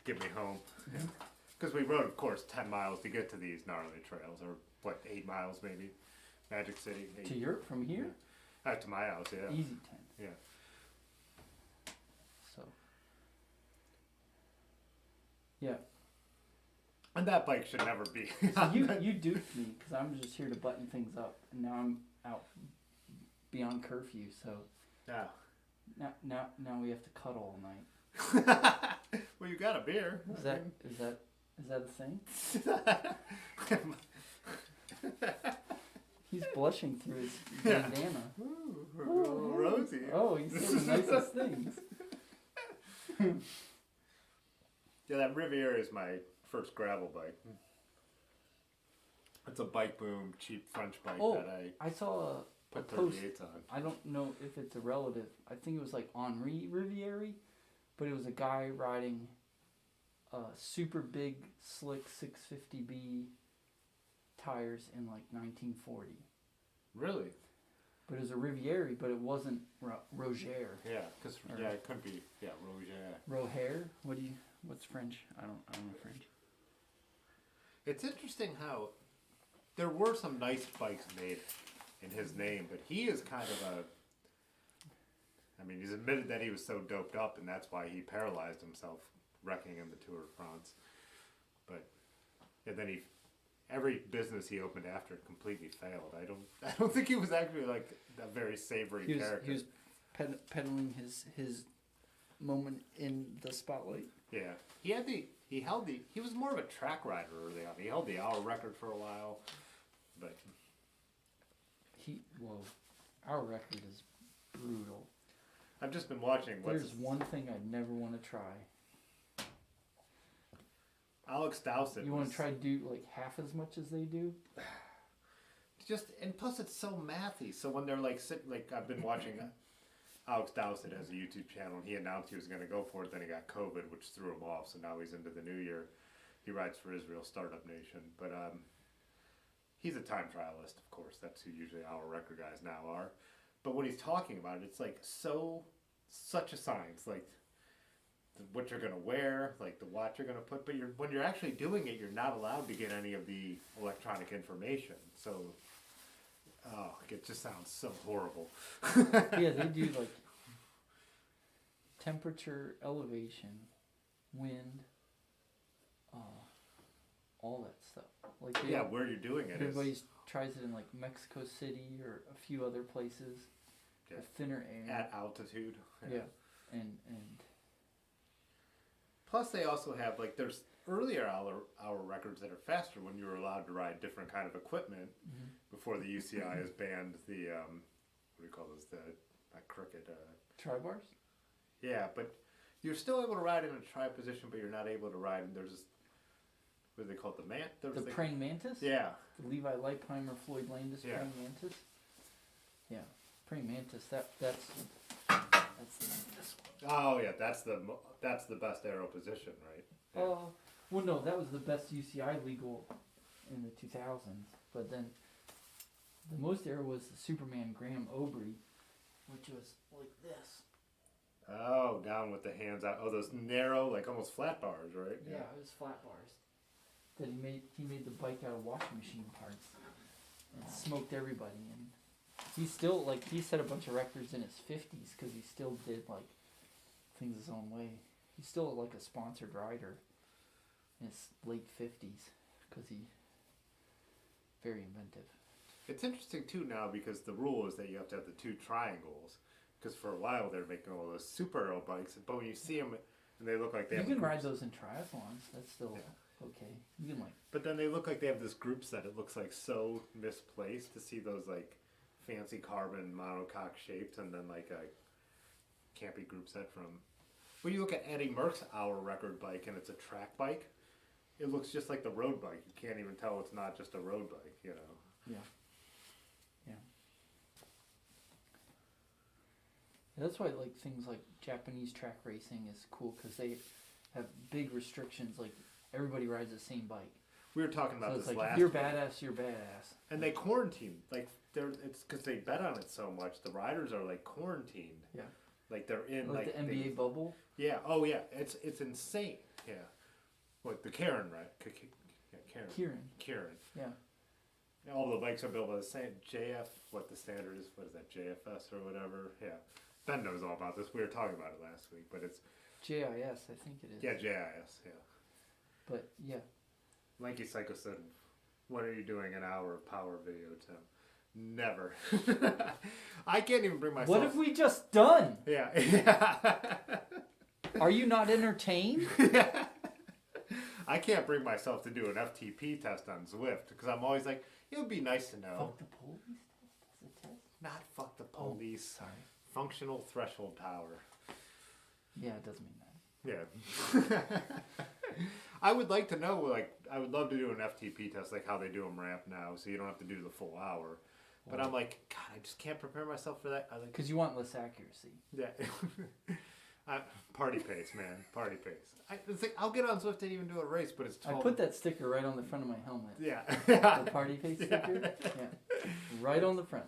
to get me home. Because we rode, of course, 10 miles to get to these gnarly trails, or 8 miles maybe. Magic City. 8. To your from here? To my house, yeah. Easy 10. Yeah. So. Yeah. And that bike should never be. So you duped me because I'm just here to button things up, and now I'm out beyond curfew. So. Yeah. Now we have to cut all night. Well, you got a beer. Is that a thing? He's blushing through his bandana. Ooh, Rosie. Oh, he said the nicest things. Yeah, that Riviera is my first gravel bike. It's a Bike Boom cheap French bike that I saw a put post. 38s on. I don't know if it's a relative. I think it was like Henri Riviere, but it was a guy riding a super big slick 650B tires in like 1940. Really? But it was a Riviere, but it wasn't Roger. Yeah, because it could be Roger. Roher? What's French? I don't know French. It's interesting how there were some nice bikes made in his name, but he is kind of he's admitted that he was so doped up, and that's why he paralyzed himself wrecking in the Tour de France. But then every business he opened after completely failed. I don't think he was actually like a very savory character. He was peddling his moment in the spotlight. Yeah, he was more of a track rider early on. He held the hour record for a while, but our record is brutal. I've just been watching. There's one thing I'd never want to try. Alex Dowsett. You want to try to do like half as much as they do? And plus it's so mathy. So when they're like I've been watching Alex Dowsett has a YouTube channel, and he announced he was going to go for it. Then he got COVID, which threw him off. So now he's into the new year. He rides for Israel Startup Nation, but he's a time trialist, of course. That's who usually our record guys now are. But when he's talking about it, it's like so such a science, like what you're gonna wear, like the watch you're gonna put. But when you're actually doing it, you're not allowed to get any of the electronic information. So, oh, it just sounds so horrible. Yeah, they do like temperature, elevation, wind, all that stuff. Like Yeah, where you're doing it. Everybody tries it in like Mexico City or a few other places. Yeah. With thinner air. At altitude. Yeah. And plus they also have like there's earlier hour records that are faster when you were allowed to ride different kind of equipment before the UCI has banned the what do you call those, the not crooked tri-bars? Yeah, but you're still able to ride in a tri position, but you're not able to ride. And there's this, what do they call it? The praying mantis? Yeah. The Levi Leipheimer Floyd Landis praying mantis? Yeah. Praying mantis, that's this one. Oh yeah, that's the best aero position, right? Yeah. Well no, that was the best UCI legal in the 2000s, but then the most aero was the Superman Graham Obrey, which was like this. Oh, down with the hands out. Oh, those narrow, like almost flat bars, right? Yeah, it was flat bars. That he made the bike out of washing machine parts and smoked everybody. And he's still like he set a bunch of records in his 50s because he still did like things his own way. He's still like a sponsored rider in his late 50s because he very inventive. It's interesting too now because the rule is that you have to have the two triangles. Because for a while they're making all those super aero bikes, but when you see them and they look like they you have can ride those in triathlons. That's still okay. You can like. But then they look like they have this group set. It looks like so misplaced to see those like fancy carbon monocoque shapes and then like a Campy group set from. When you look at Eddie Merckx's hour record bike and it's a track bike, it looks just like the road bike. You can't even tell it's not just a road bike, you know. Yeah. Yeah. That's why like things like Japanese track racing is cool because they have big restrictions. Like everybody rides the same bike. We were talking about this like, last. If you're badass, you're badass. And they quarantine it's because they bet on it so much. The riders are like quarantined. Yeah. Like they're in like the NBA bubble. Yeah. Oh yeah. It's insane. Yeah. Like the Karen, right? Kieran. Yeah. All the bikes are built by the same JF. What the standard is? What is that? JFS or whatever? Yeah. Ben knows all about this. We were talking about it last week, but it's JIS, I think it is. Yeah, JIS. Yeah. But yeah. Lanky Psycho said, "What are you doing an hour of power video, Tim?" Never. I can't even bring myself. What have we just done? Yeah. Are you not entertained? Yeah. I can't bring myself to do an FTP test on Zwift because I'm always like, it would be nice to know. Fuck the police test? That's a test? Not fuck the police. Oh, sorry. Functional threshold power. Yeah, it does mean that. Yeah. I would like to know, like, I would love to do an FTP test, like how they do them ramp now, so you don't have to do the full hour. But I'm like, God, I just can't prepare myself for that. Because you want less accuracy. Yeah. Party pace, man. Party pace. It's like, I'll get on Zwift and even do a race, but it's 12. I put that sticker right on the front of my helmet. Yeah. The party pace sticker? Yeah. Right on the front.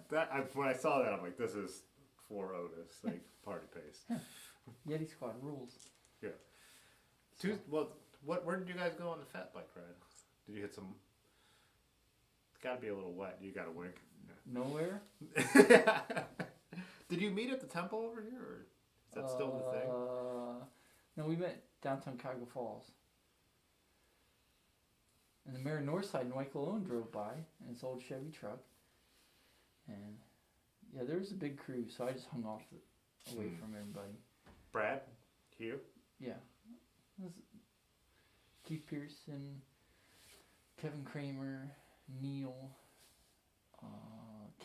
When I saw that, I'm like, this is for Otis. Like, party pace. Yeah. Yeti Squad rules. Yeah. Where did you guys go on the fat bike ride? Did you hit some... It's got to be a little wet. You got to wink. Yeah. Nowhere? Did you meet at the temple over here, or is that still the thing? No, we met downtown Cuyahoga Falls. And the mayor of Northside, Mike Malone, drove by in his old Chevy truck. And yeah, there was a big crew, so I just hung off away from everybody. Brad? Hugh? Yeah. It was Keith Pearson, Kevin Kramer, Neil,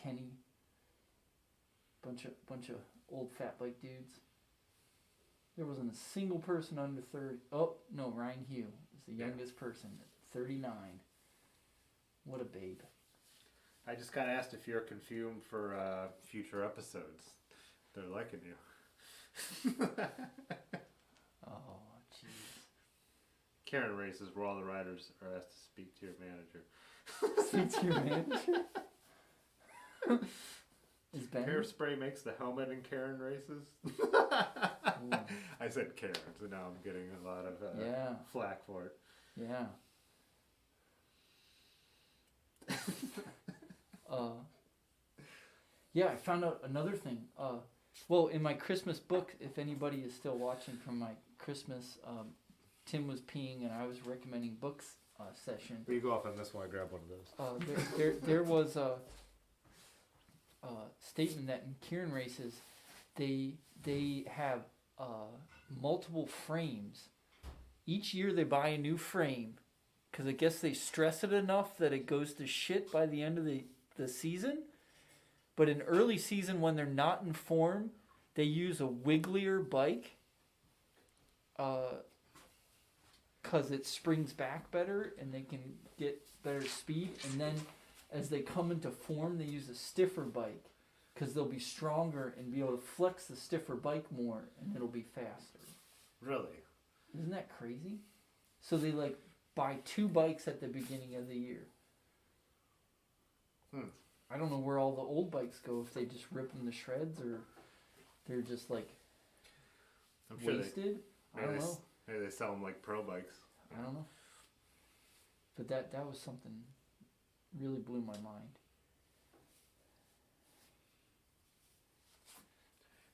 Kenny. Bunch of old fat bike dudes. There wasn't a single person under 30. Oh, no, Ryan Hugh is the youngest person at 39. What a babe. I just got asked if you're confirmed for future episodes. They're liking you. Oh, jeez. Karen races where all the riders are asked to speak to your manager. Speak to your manager? Is Ben? Hairspray makes the helmet in Karen races. I said Karen, so now I'm getting a lot of flack for it. Yeah. Yeah, I found out another thing. Well, in my Christmas book, if anybody is still watching from my Christmas, Tim was peeing and I was recommending books session. Will you go off on this one? I grab one of those. There was a statement that in Kieran races, they have multiple frames. Each year they buy a new frame because I guess they stress it enough that it goes to shit by the end of the season. But in early season, when they're not in form, they use a wigglier bike because it springs back better and they can get better speed. And then as they come into form, they use a stiffer bike because they'll be stronger and be able to flex the stiffer bike more and it'll be faster. Really? Isn't that crazy? So they buy 2 bikes at the beginning of the year. I don't know where all the old bikes go, if they just rip them to shreds or they're just I'm sure wasted. I don't know. Maybe they sell them like pro bikes. I don't know. But that was something really blew my mind.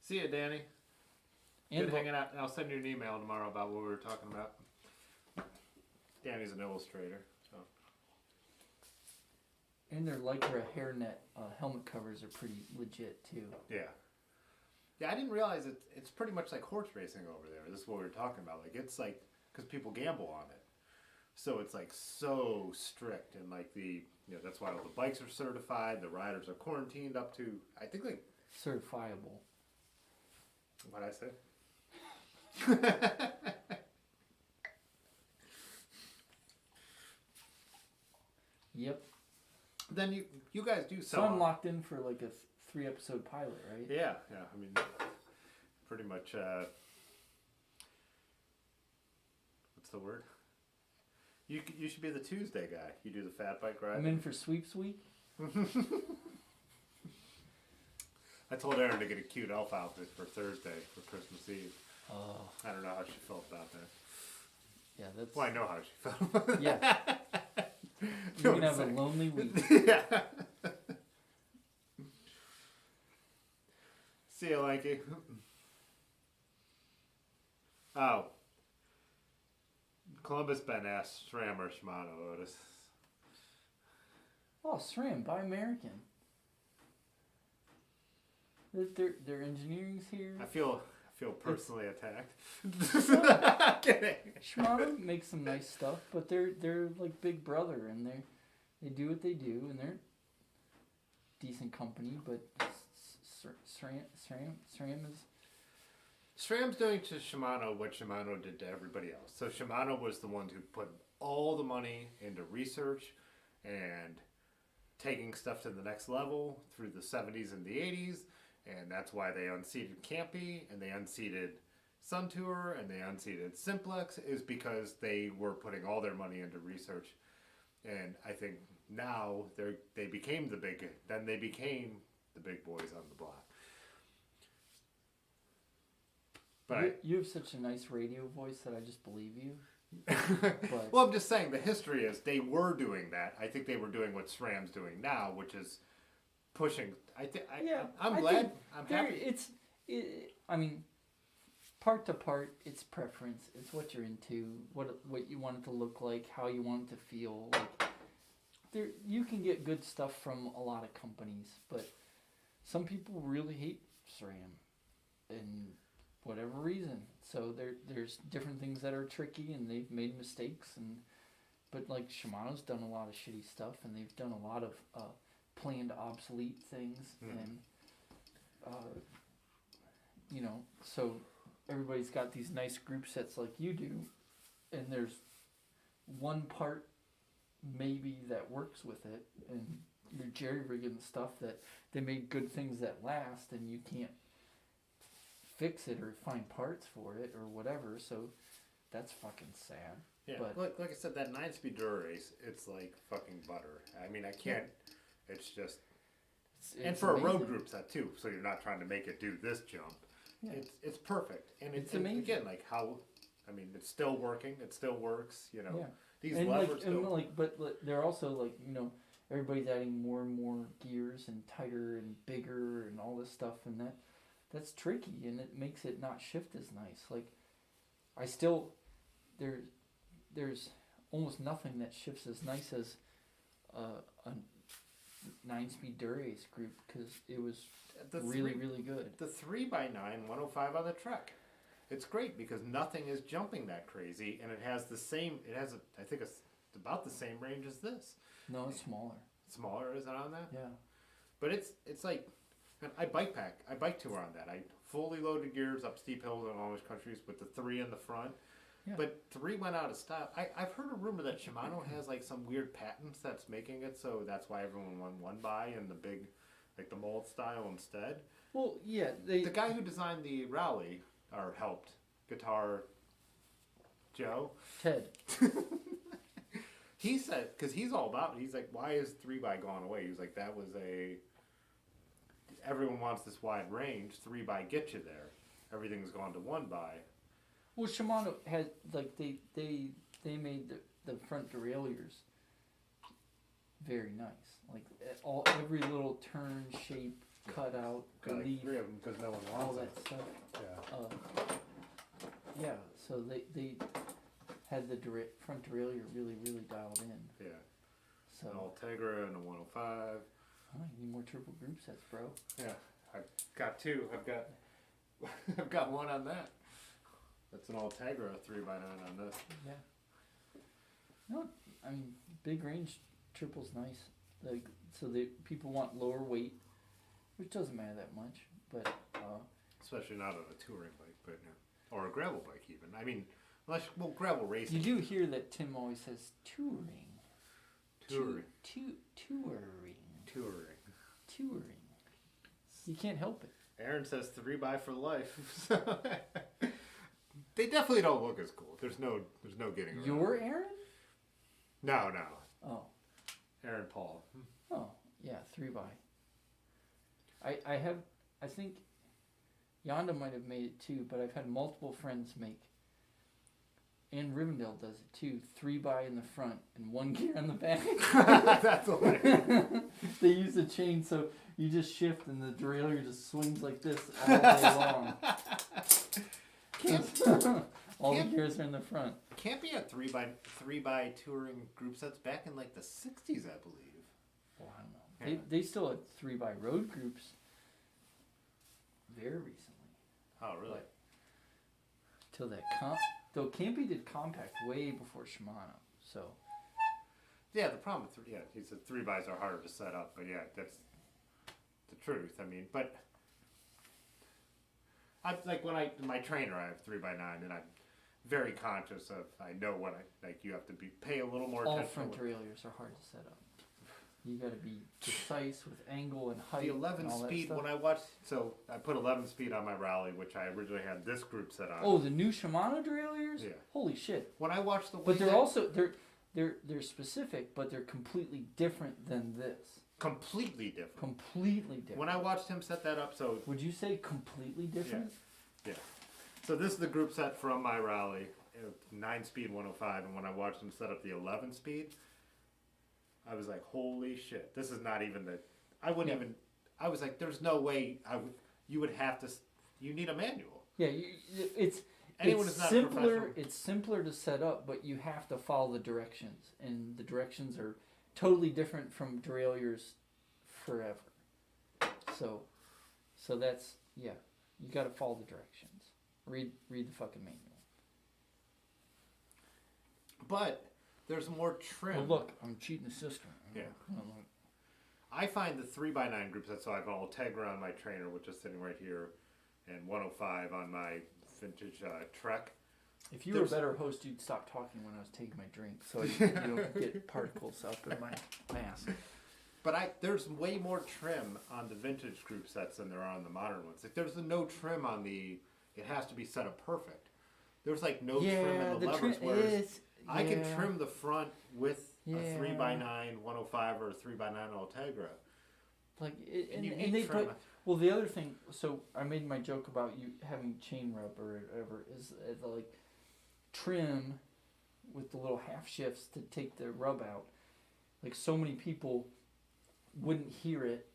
See ya, Danny. And good hanging out. I'll send you an email tomorrow about what we were talking about. Danny's an illustrator, so. And their Lycra hairnet helmet covers are pretty legit too. Yeah. Yeah, I didn't realize it's pretty much like horse racing over there. This is what we were talking about. It's because people gamble on it. So it's so strict and that's why all the bikes are certified. The riders are quarantined up to, I think certifiable. What'd I say? Yep. Then you guys do sell. So I'm locked in for a 3-episode pilot, right? Yeah. I mean, pretty much. What's the word? You should be the Tuesday guy. You do the fat bike ride. I'm in for sweeps week. I told Erin to get a cute elf outfit for Thursday for Christmas Eve. Oh. I don't know how she felt about that. Yeah, that's. Well, I know how she felt. Yeah. You're going to have a lonely week. Yeah. See you, Lanky. Oh. Columbus Ben asked SRAM or Shimano, Otis. Oh, SRAM, buy American. Their engineering's here. I feel personally attacked. Kidding. Shimano makes some nice stuff, but they're like Big Brother, and they do what they do, and they're decent company. But SRAM is. SRAM's doing to Shimano what Shimano did to everybody else. So Shimano was the ones who put all the money into research and taking stuff to the next level through the 70s and the 80s. And that's why they unseated Campy and they unseated Sun Tour and they unseated Simplex, is because they were putting all their money into research. And I think now they became the big boys on the block. But you have such a nice radio voice that I just believe you. But, well, I'm just saying the history is they were doing that. I think they were doing what SRAM's doing now, which is pushing. I'm glad. I'm happy. I mean, part to part, it's preference. It's what you're into, what you want it to look like, how you want it to feel. You can get good stuff from a lot of companies, but some people really hate SRAM, and whatever reason. So there's different things that are tricky, and they've made mistakes, but Shimano's done a lot of shitty stuff, and they've done a lot of planned obsolete things, and so everybody's got these nice group sets like you do, and there's one part maybe that works with it, and you're jerry-rigging stuff that they made good things that last, and you can't fix it or find parts for it or whatever, so that's fucking sad. Yeah, but like I said, that 9-speed Dura Race, it's like fucking butter. I mean, I can't. It's just And for amazing. a road group set too, so you're not trying to make it do this jump. Yeah. It's perfect, and It's and amazing. again, like how, I mean, it's still working. It still works. You know, Yeah. these And levers like, still. and like, but they're also like, everybody's adding more and more gears and tighter and bigger and all this stuff, and that's tricky, and it makes it not shift as nice. Like, I still there's almost nothing that shifts as nice as a 9-speed Dura-Ace group, because it was really good. The 3x9 105 on the Trek. It's great because nothing is jumping that crazy, and it has the same. I think it's about the same range as this. No, it's smaller. Smaller, is it on that? Yeah. But it's like, I bike tour on that. I fully loaded gears up steep hills in all those countries with the 3 in the front. Yeah. But 3 went out of style. I've heard a rumor that Shimano has like some weird patents that's making it so that's why everyone won 1x and the big, like the mold style instead. Well, yeah, The guy who designed the rally, or helped, Guitar Joe, Ted. he said, because he's all about it, he's like, why is 3x gone away? He's like, that was everyone wants this wide range, 3x gets you there. Everything's gone to 1x. Well, Shimano had like they made the front derailleurs very nice. Like every little turn, shape, cutout, Got like relief, 3 of them because no one all wants that it. stuff. Yeah. Yeah. So they had the front derailleur really dialed in. Yeah. So An Ultegra and a 105. you need more turbo group sets, bro. Yeah. I've got 2. I've got one on that. That's an Ultegra 3x9 on this. Yeah. No, I mean big range triple's nice. Like so people want lower weight, which doesn't matter that much, but Especially not on a touring bike, but or a gravel bike even. I mean, gravel racing. you do hear that Tim always says touring. Touring. Touring. You can't help it. Aaron says 3x for life. So they definitely don't look as cool. There's no getting around. Your Aaron? No. Oh. Aaron Paul. Oh, yeah, 3x. I think Yonda might have made it too, but I've had multiple friends make, and Rivendell does it too, 3x in the front and 1 gear on the back. That's hilarious. They use a chain so you just shift and the derailleur just swings like this all day long. All the gears are in the front. Campy had 3x touring group sets back in like the 60s, I believe. Well, I don't know. Yeah. They still had 3x road groups very recently. Oh, really? Till that though Campy did compact way before Shimano, so. Yeah, the problem with he said 3xs are harder to set up, but yeah, that's the truth. I mean, but I like when my trainer, I have 3x9, and I'm very conscious of. I know what you have to pay a little more all attention. front derailleurs are hard to set up. You got to be precise with angle and height. The 11 and all that speed stuff. when I watched, so I put 11 speed on my rally, which I originally had this group set on. Oh, the new Shimano derailleurs? Yeah. Holy shit! When I watched the, But they're specific, but they're completely different than this. completely different. Completely different. When I watched him set that up, so Would you say completely different? yeah. So this is the group set from my rally, 9-speed 105, and when I watched him set up the 11 speed, I was like, holy shit, this is not even the. I wouldn't even. I was like, there's no way you would have to. You need a manual. Yeah, it's Anyone it's is not simpler. professional. It's simpler to set up, but you have to follow the directions, and the directions are totally different from derailleurs forever. So that's you got to follow the directions. Read the fucking manual. But there's more trim. Oh look, I'm cheating the system. Yeah. I find the 3x9 group set, so I have an Ultegra on my trainer, which is sitting right here, and 105 on my vintage Trek. If you were a better host, you'd stop talking when I was taking my drink, so you don't get particles up in my mask. But there's way more trim on the vintage group sets than there are on the modern ones. Like there's no trim on the. It has to be set up perfect. There's like no trim in the levers, whereas I can trim the front with a 3x9 105 or a 3x9 Ultegra. Like And you and need they trim. put. Well, the other thing. So I made my joke about you having chain rub or whatever is like trim with the little half shifts to take the rub out. Like so many people wouldn't hear it,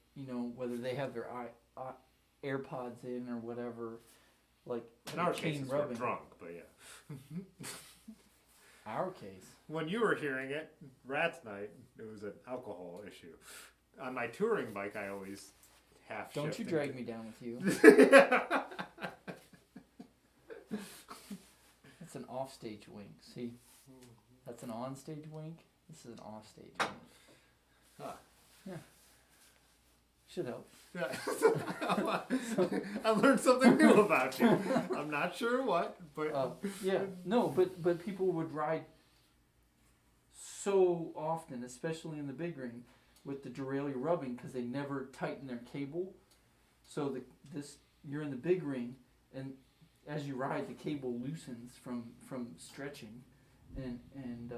whether they have their AirPods in or whatever. Like In our chain case, rubbing. we're drunk, but yeah. Our case. When you were hearing it, Rat's night, it was an alcohol issue. On my touring bike, I always half Don't shift you drag me down with you. That's an offstage wink. See? That's an onstage wink. This is an offstage wink. Huh. Yeah. Should help. Yeah. I learned something new about you. I'm not sure what, but Yeah. No, but people would ride so often, especially in the big ring, with the derailleur rubbing because they never tighten their cable. So you're in the big ring, and as you ride, the cable loosens from stretching, and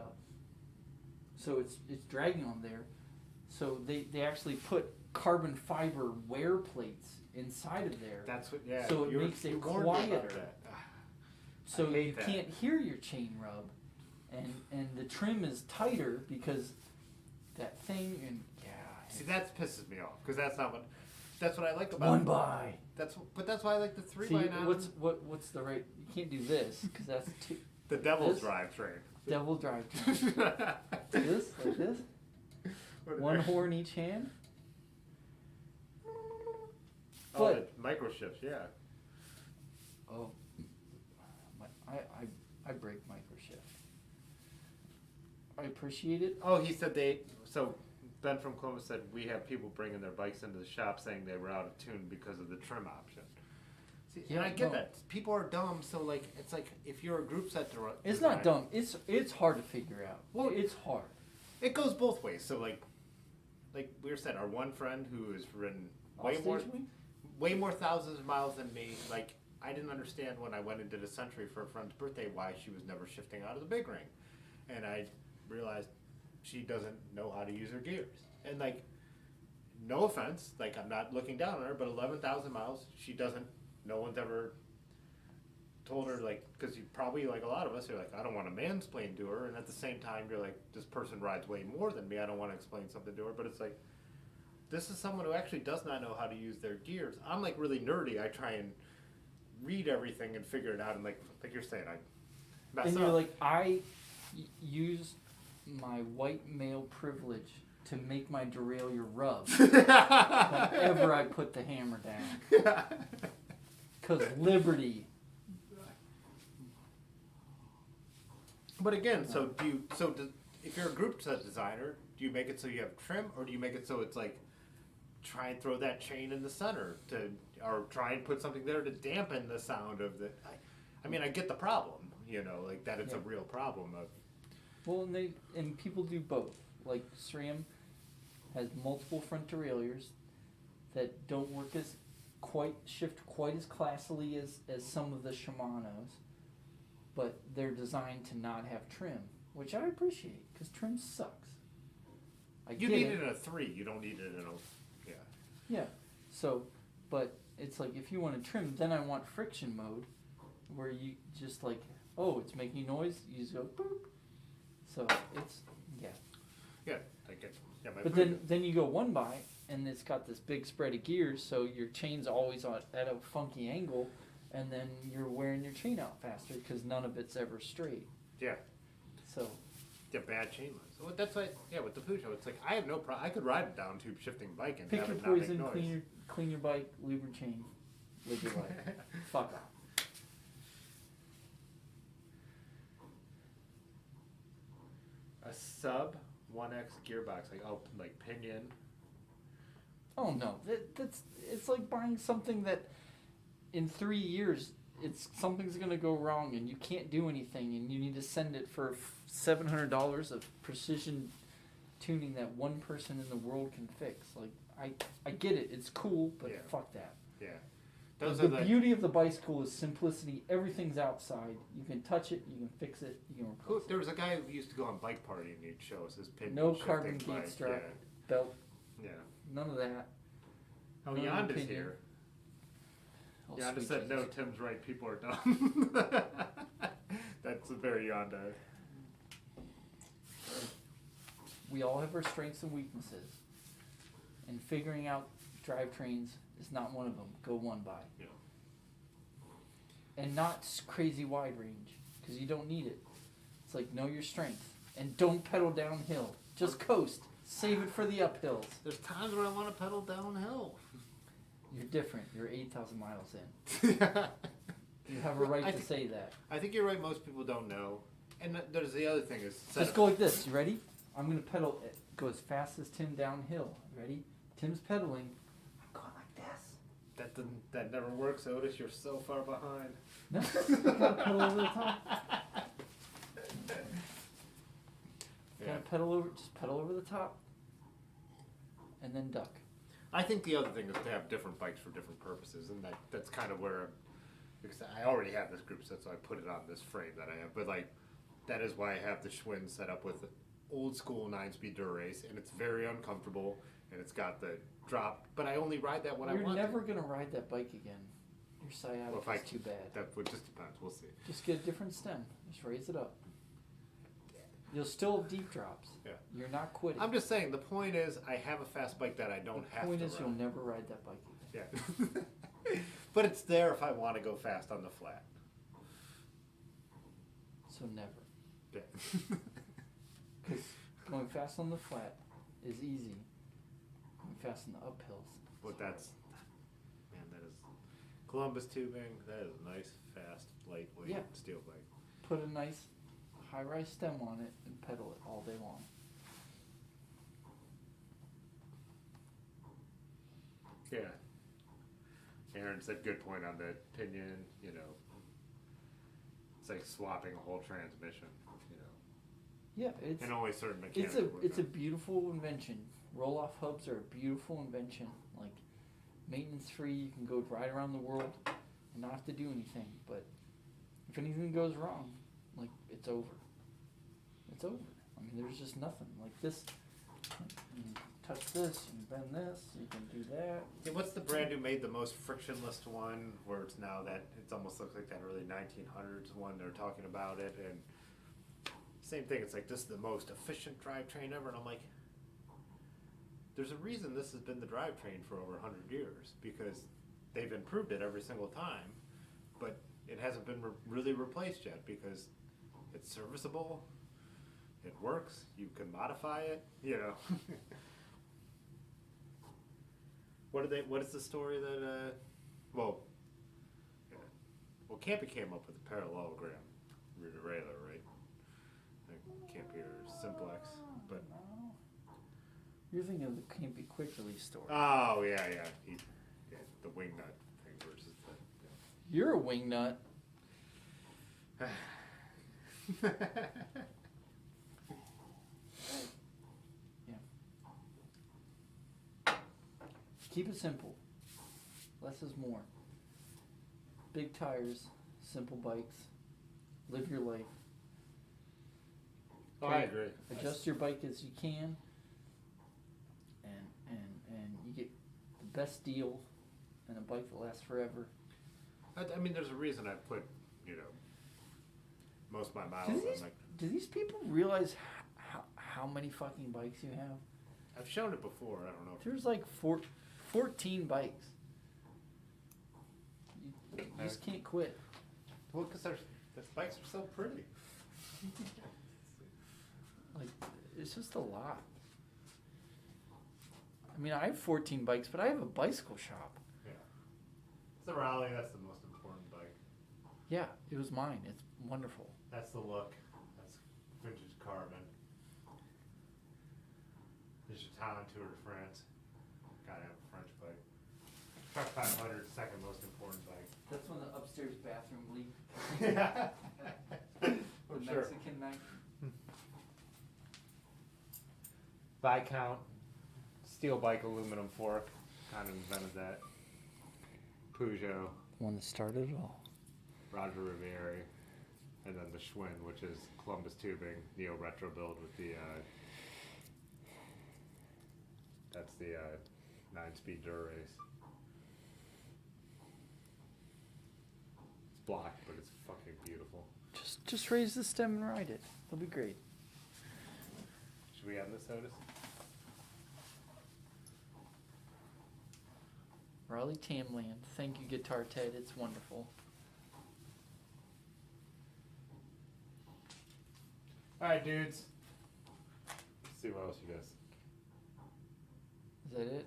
so it's dragging on there. So they actually put carbon fiber wear plates inside of there. that's what. Yeah. So it makes it warned me about quieter. that. So I hate you that. can't hear your chain rub, and the trim is tighter because that thing and See, that pisses me off because that's what I like about one by. That's why I like the 3x9. See, what's the right? You can't do this because that's too The devil's this? drivetrain. devil drive. This like this, one horn each hand. Oh, But the micro shifts, yeah. oh, I break micro shift. I appreciate it. Oh, he said so Ben from Columbus said we have people bringing their bikes into the shop saying they were out of tune because of the trim option. See, Yeah, and I get no. that. People are dumb, so it's like if you're a group set It's not dumb. It's hard to figure out. Well, It's hard. It goes both ways. So like we were said, our one friend who has ridden way more thousands of miles than me, like I didn't understand when I went and did a century for a friend's birthday why she was never shifting out of the big ring. And I realized she doesn't know how to use her gears. And like, no offense, like I'm not looking down on her, but 11,000 miles, she doesn't, no one's ever told her, like, because you probably, like a lot of us, are like, I don't want to mansplain to her. And at the same time, you're like, this person rides way more than me. I don't want to explain something to her. But it's like, this is someone who actually does not know how to use their gears. I'm like really nerdy. I try and read everything and figure it out. And like you're saying, I mess And up. you're like, use my white male privilege to make my derailleur rub whenever I put the hammer down. Because liberty. But again, if you're a group set designer, do you make it so you have trim, or do you make it so it's like try and throw that chain in the center or try and put something there to dampen the sound of the? I mean, I get the problem, like that it's a real problem of. Well, and people do both. Like SRAM has multiple front derailleurs that don't work shift quite as classily as some of the Shimanos, but they're designed to not have trim, which I appreciate because trim sucks. You need it in a 3. You don't need it in a. Yeah. Yeah. So, but it's like if you want to trim, then I want friction mode, where you just like, oh, it's making noise. You just go boop. So it's Yeah, I get. Yeah, But then you go one by, and it's got this big spread of gears, so your chain's always at a funky angle, and then you're wearing your chain out faster because none of it's ever straight. Yeah. So. Yeah, bad chain lines. So that's why. Yeah, with the Peugeot, it's like I have no problem. I could ride a down tube shifting bike and Pick have your it not make poison, noise. clean your bike, lube your chain, live your life. Fuck off. A sub 1X gearbox, like pinion. Oh no, it's like buying something that in 3 years something's gonna go wrong and you can't do anything and you need to send it for $700 of precision tuning that one person in the world can fix. Like I get it, it's cool, but fuck that. Yeah. The beauty of the bicycle is simplicity. Everything's outside. You can touch it. You can fix it. You can replace There was a guy who used to go on Bike Party and he'd show us his pin. No carbon gate strap, belt. Yeah. None of that. Oh, my own Yonda's opinion. here. Oh, Yonda sweet said, no, Jesus. Tim's right, people are dumb. That's a very Yonda. We all have our strengths and weaknesses, and figuring out drivetrains is not one of them. Go one by. Yeah. And not crazy wide range, because you don't need it. It's like, know your strength, and don't pedal downhill. Just coast. Save it for the uphills. There's times where I want to pedal downhill. You're different. You're 8,000 miles in. You have a right to say that. I think you're right. Most people don't know. And there's the other thing is Just go like this. You ready? I'm going to pedal. Go as fast as Tim downhill. Ready? Tim's pedaling. I'm going like this. That never works, Otis. You're so far behind. No, you gotta pedal over the top. Yeah. Gotta pedal over. Just pedal over the top, and then duck. I think the other thing is to have different bikes for different purposes, and that's kind of where, because I already have this group set, so I put it on this frame that I have. But like, that is why I have the Schwinn set up with old school 9-speed Dura-Race, and it's very uncomfortable, and it's got the drop. But I only ride that when I You're want. never gonna ride that bike again. Your sciatic Well, is too bad. That would just depends. We'll see. Just get a different stem. Just raise it up. You'll still have deep drops. Yeah. You're not quitting. I'm just saying. The point is, I have a fast bike that I don't have The point to is, ride. you'll never ride that bike again. Yeah. But it's there if I want to go fast on the flat. So never. Yeah. Because going fast on the flat is easy. Going fast on the uphills. But that's, man, that is Columbus tubing. That is a nice, fast, lightweight Yeah. steel bike. Put a nice high-rise stem on it and pedal it all day long. Yeah. Aaron said good point on the pinion. You know, it's like swapping a whole transmission. You know, Yeah, it's and only certain it's mechanics. a work it's a on. beautiful invention. Roll-off hubs are a beautiful invention. Like maintenance-free, you can go ride around the world and not have to do anything. But if anything goes wrong, like it's over. It's over. I mean, there's just nothing like this. You touch this, you can bend this, you can do that. Yeah, what's the brand who made the most frictionless one? Where it's now that it almost looks like that early 1900s one. They're talking about it, and same thing. It's like this is the most efficient drivetrain ever, and I'm like, there's a reason this has been the drivetrain for over 100 years because they've improved it every single time, but it hasn't been really replaced yet because it's serviceable. It works. You can modify it. You know. What is the story that? Well, Campy came up with a parallelogram railer, right? Like Campy or Simplex, but. You're thinking of the Campy quick release story. Oh yeah. The wing nut thing versus the. You're a wing nut. Keep it simple. Less is more. Big tires, simple bikes. Live your life. Oh, I agree. Adjust your bike as you can, and you get the best deal and a bike that lasts forever. I mean, there's a reason I put, most of my miles Do on these, like. do these people realize how many fucking bikes you have? I've shown it before. I don't know. There's like 14 bikes. You just can't quit. Well, because the bikes are so pretty. Like, it's just a lot. I mean, I have 14 bikes, but I have a bicycle shop. Yeah. It's the Raleigh. That's the most important bike. Yeah, it was mine. It's wonderful. That's the look. That's vintage carbon. The Chaton Tour de France. Gotta have a French bike. Truck 500, second most important bike. That's when the upstairs bathroom leaked. Yeah. The For sure. Mexican night. Viscount. Steel bike aluminum fork. Kind of invented that. Peugeot. The one that started it all. Roger Riviere. And then the Schwinn, which is Columbus tubing, neo retro build with the that's the 9-speed dirt race. It's blocked, but it's fucking beautiful. Just raise the stem and ride it. It'll be great. Should we end this, Otis? Raleigh Tamland. Thank you, Guitar Ted. It's wonderful. Alright, dudes. Let's see what else you guys. Is that it?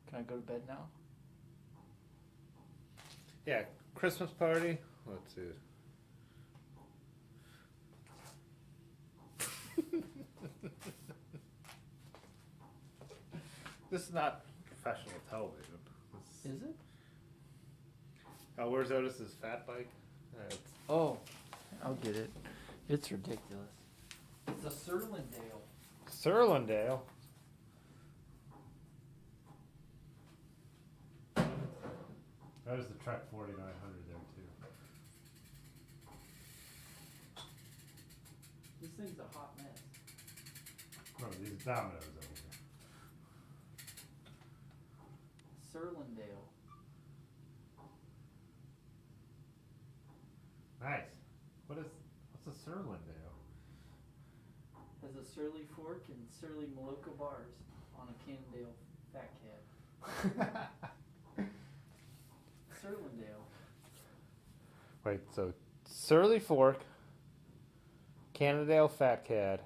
Can I go to bed now? Yeah, Christmas party. Let's see. This is not professional television. Is it? Oh, where's Otis's fat bike? It's Oh, I'll get it. It's ridiculous. It's a Surlindale. Surlindale. There's the Trek 4900 there too. This thing's a hot mess. Oh, these dominoes over here. Surlindale. Nice. What's a Surlindale? Has a surly fork and surly Moloko bars on a Cannondale Fat Cat. Surlindale. Wait, so Surly Fork, Cannondale Fat Cat,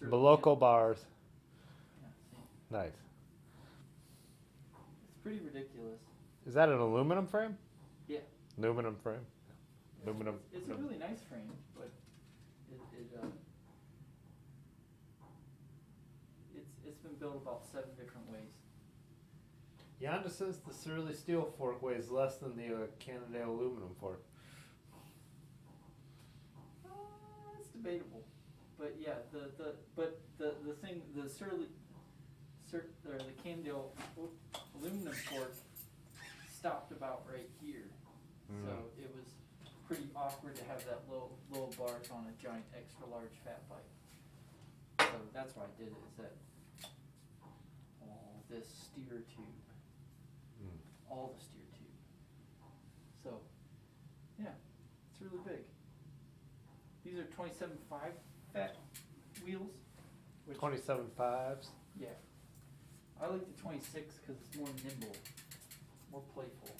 Moloko bars. Yeah, see. Nice. It's pretty ridiculous. Is that an aluminum frame? Yeah. Aluminum frame? Aluminum. It's a really nice frame, but it's been built about 7 different ways. Yonda says the Surly Steel fork weighs less than the Cannondale aluminum fork. It's debatable, but yeah, the thing, the Cannondale aluminum fork stopped about right here, so it was pretty awkward to have that low bars on a giant extra large fat bike. So that's why I did it. Is that all this steer tube, all the steer tube. So yeah, it's really big. These are 27.5 fat wheels. 27.5s. Yeah. I like the 26 because it's more nimble, more playful.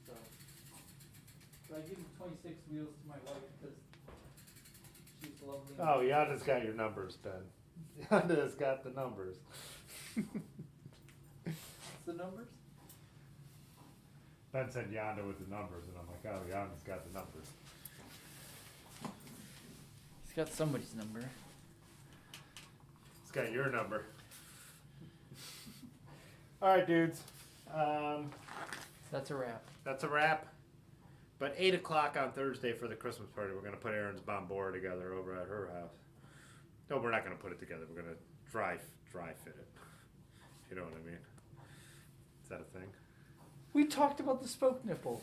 So, but I give the 26 wheels to my wife because she's lovely. Oh, Yonda's got your numbers, Ben. Yonda's got the numbers. What's the numbers? Ben said Yonda with the numbers, and I'm like, oh, Yonda's got the numbers. He's got somebody's number. It's got your number. All right, dudes. That's a wrap. That's a wrap. But 8 o'clock on Thursday for the Christmas party, we're going to put Erin's Bombora together over at her house. No, we're not going to put it together. We're going to dry fit it. You know what I mean? Is that a thing? We talked about the spoke nipple.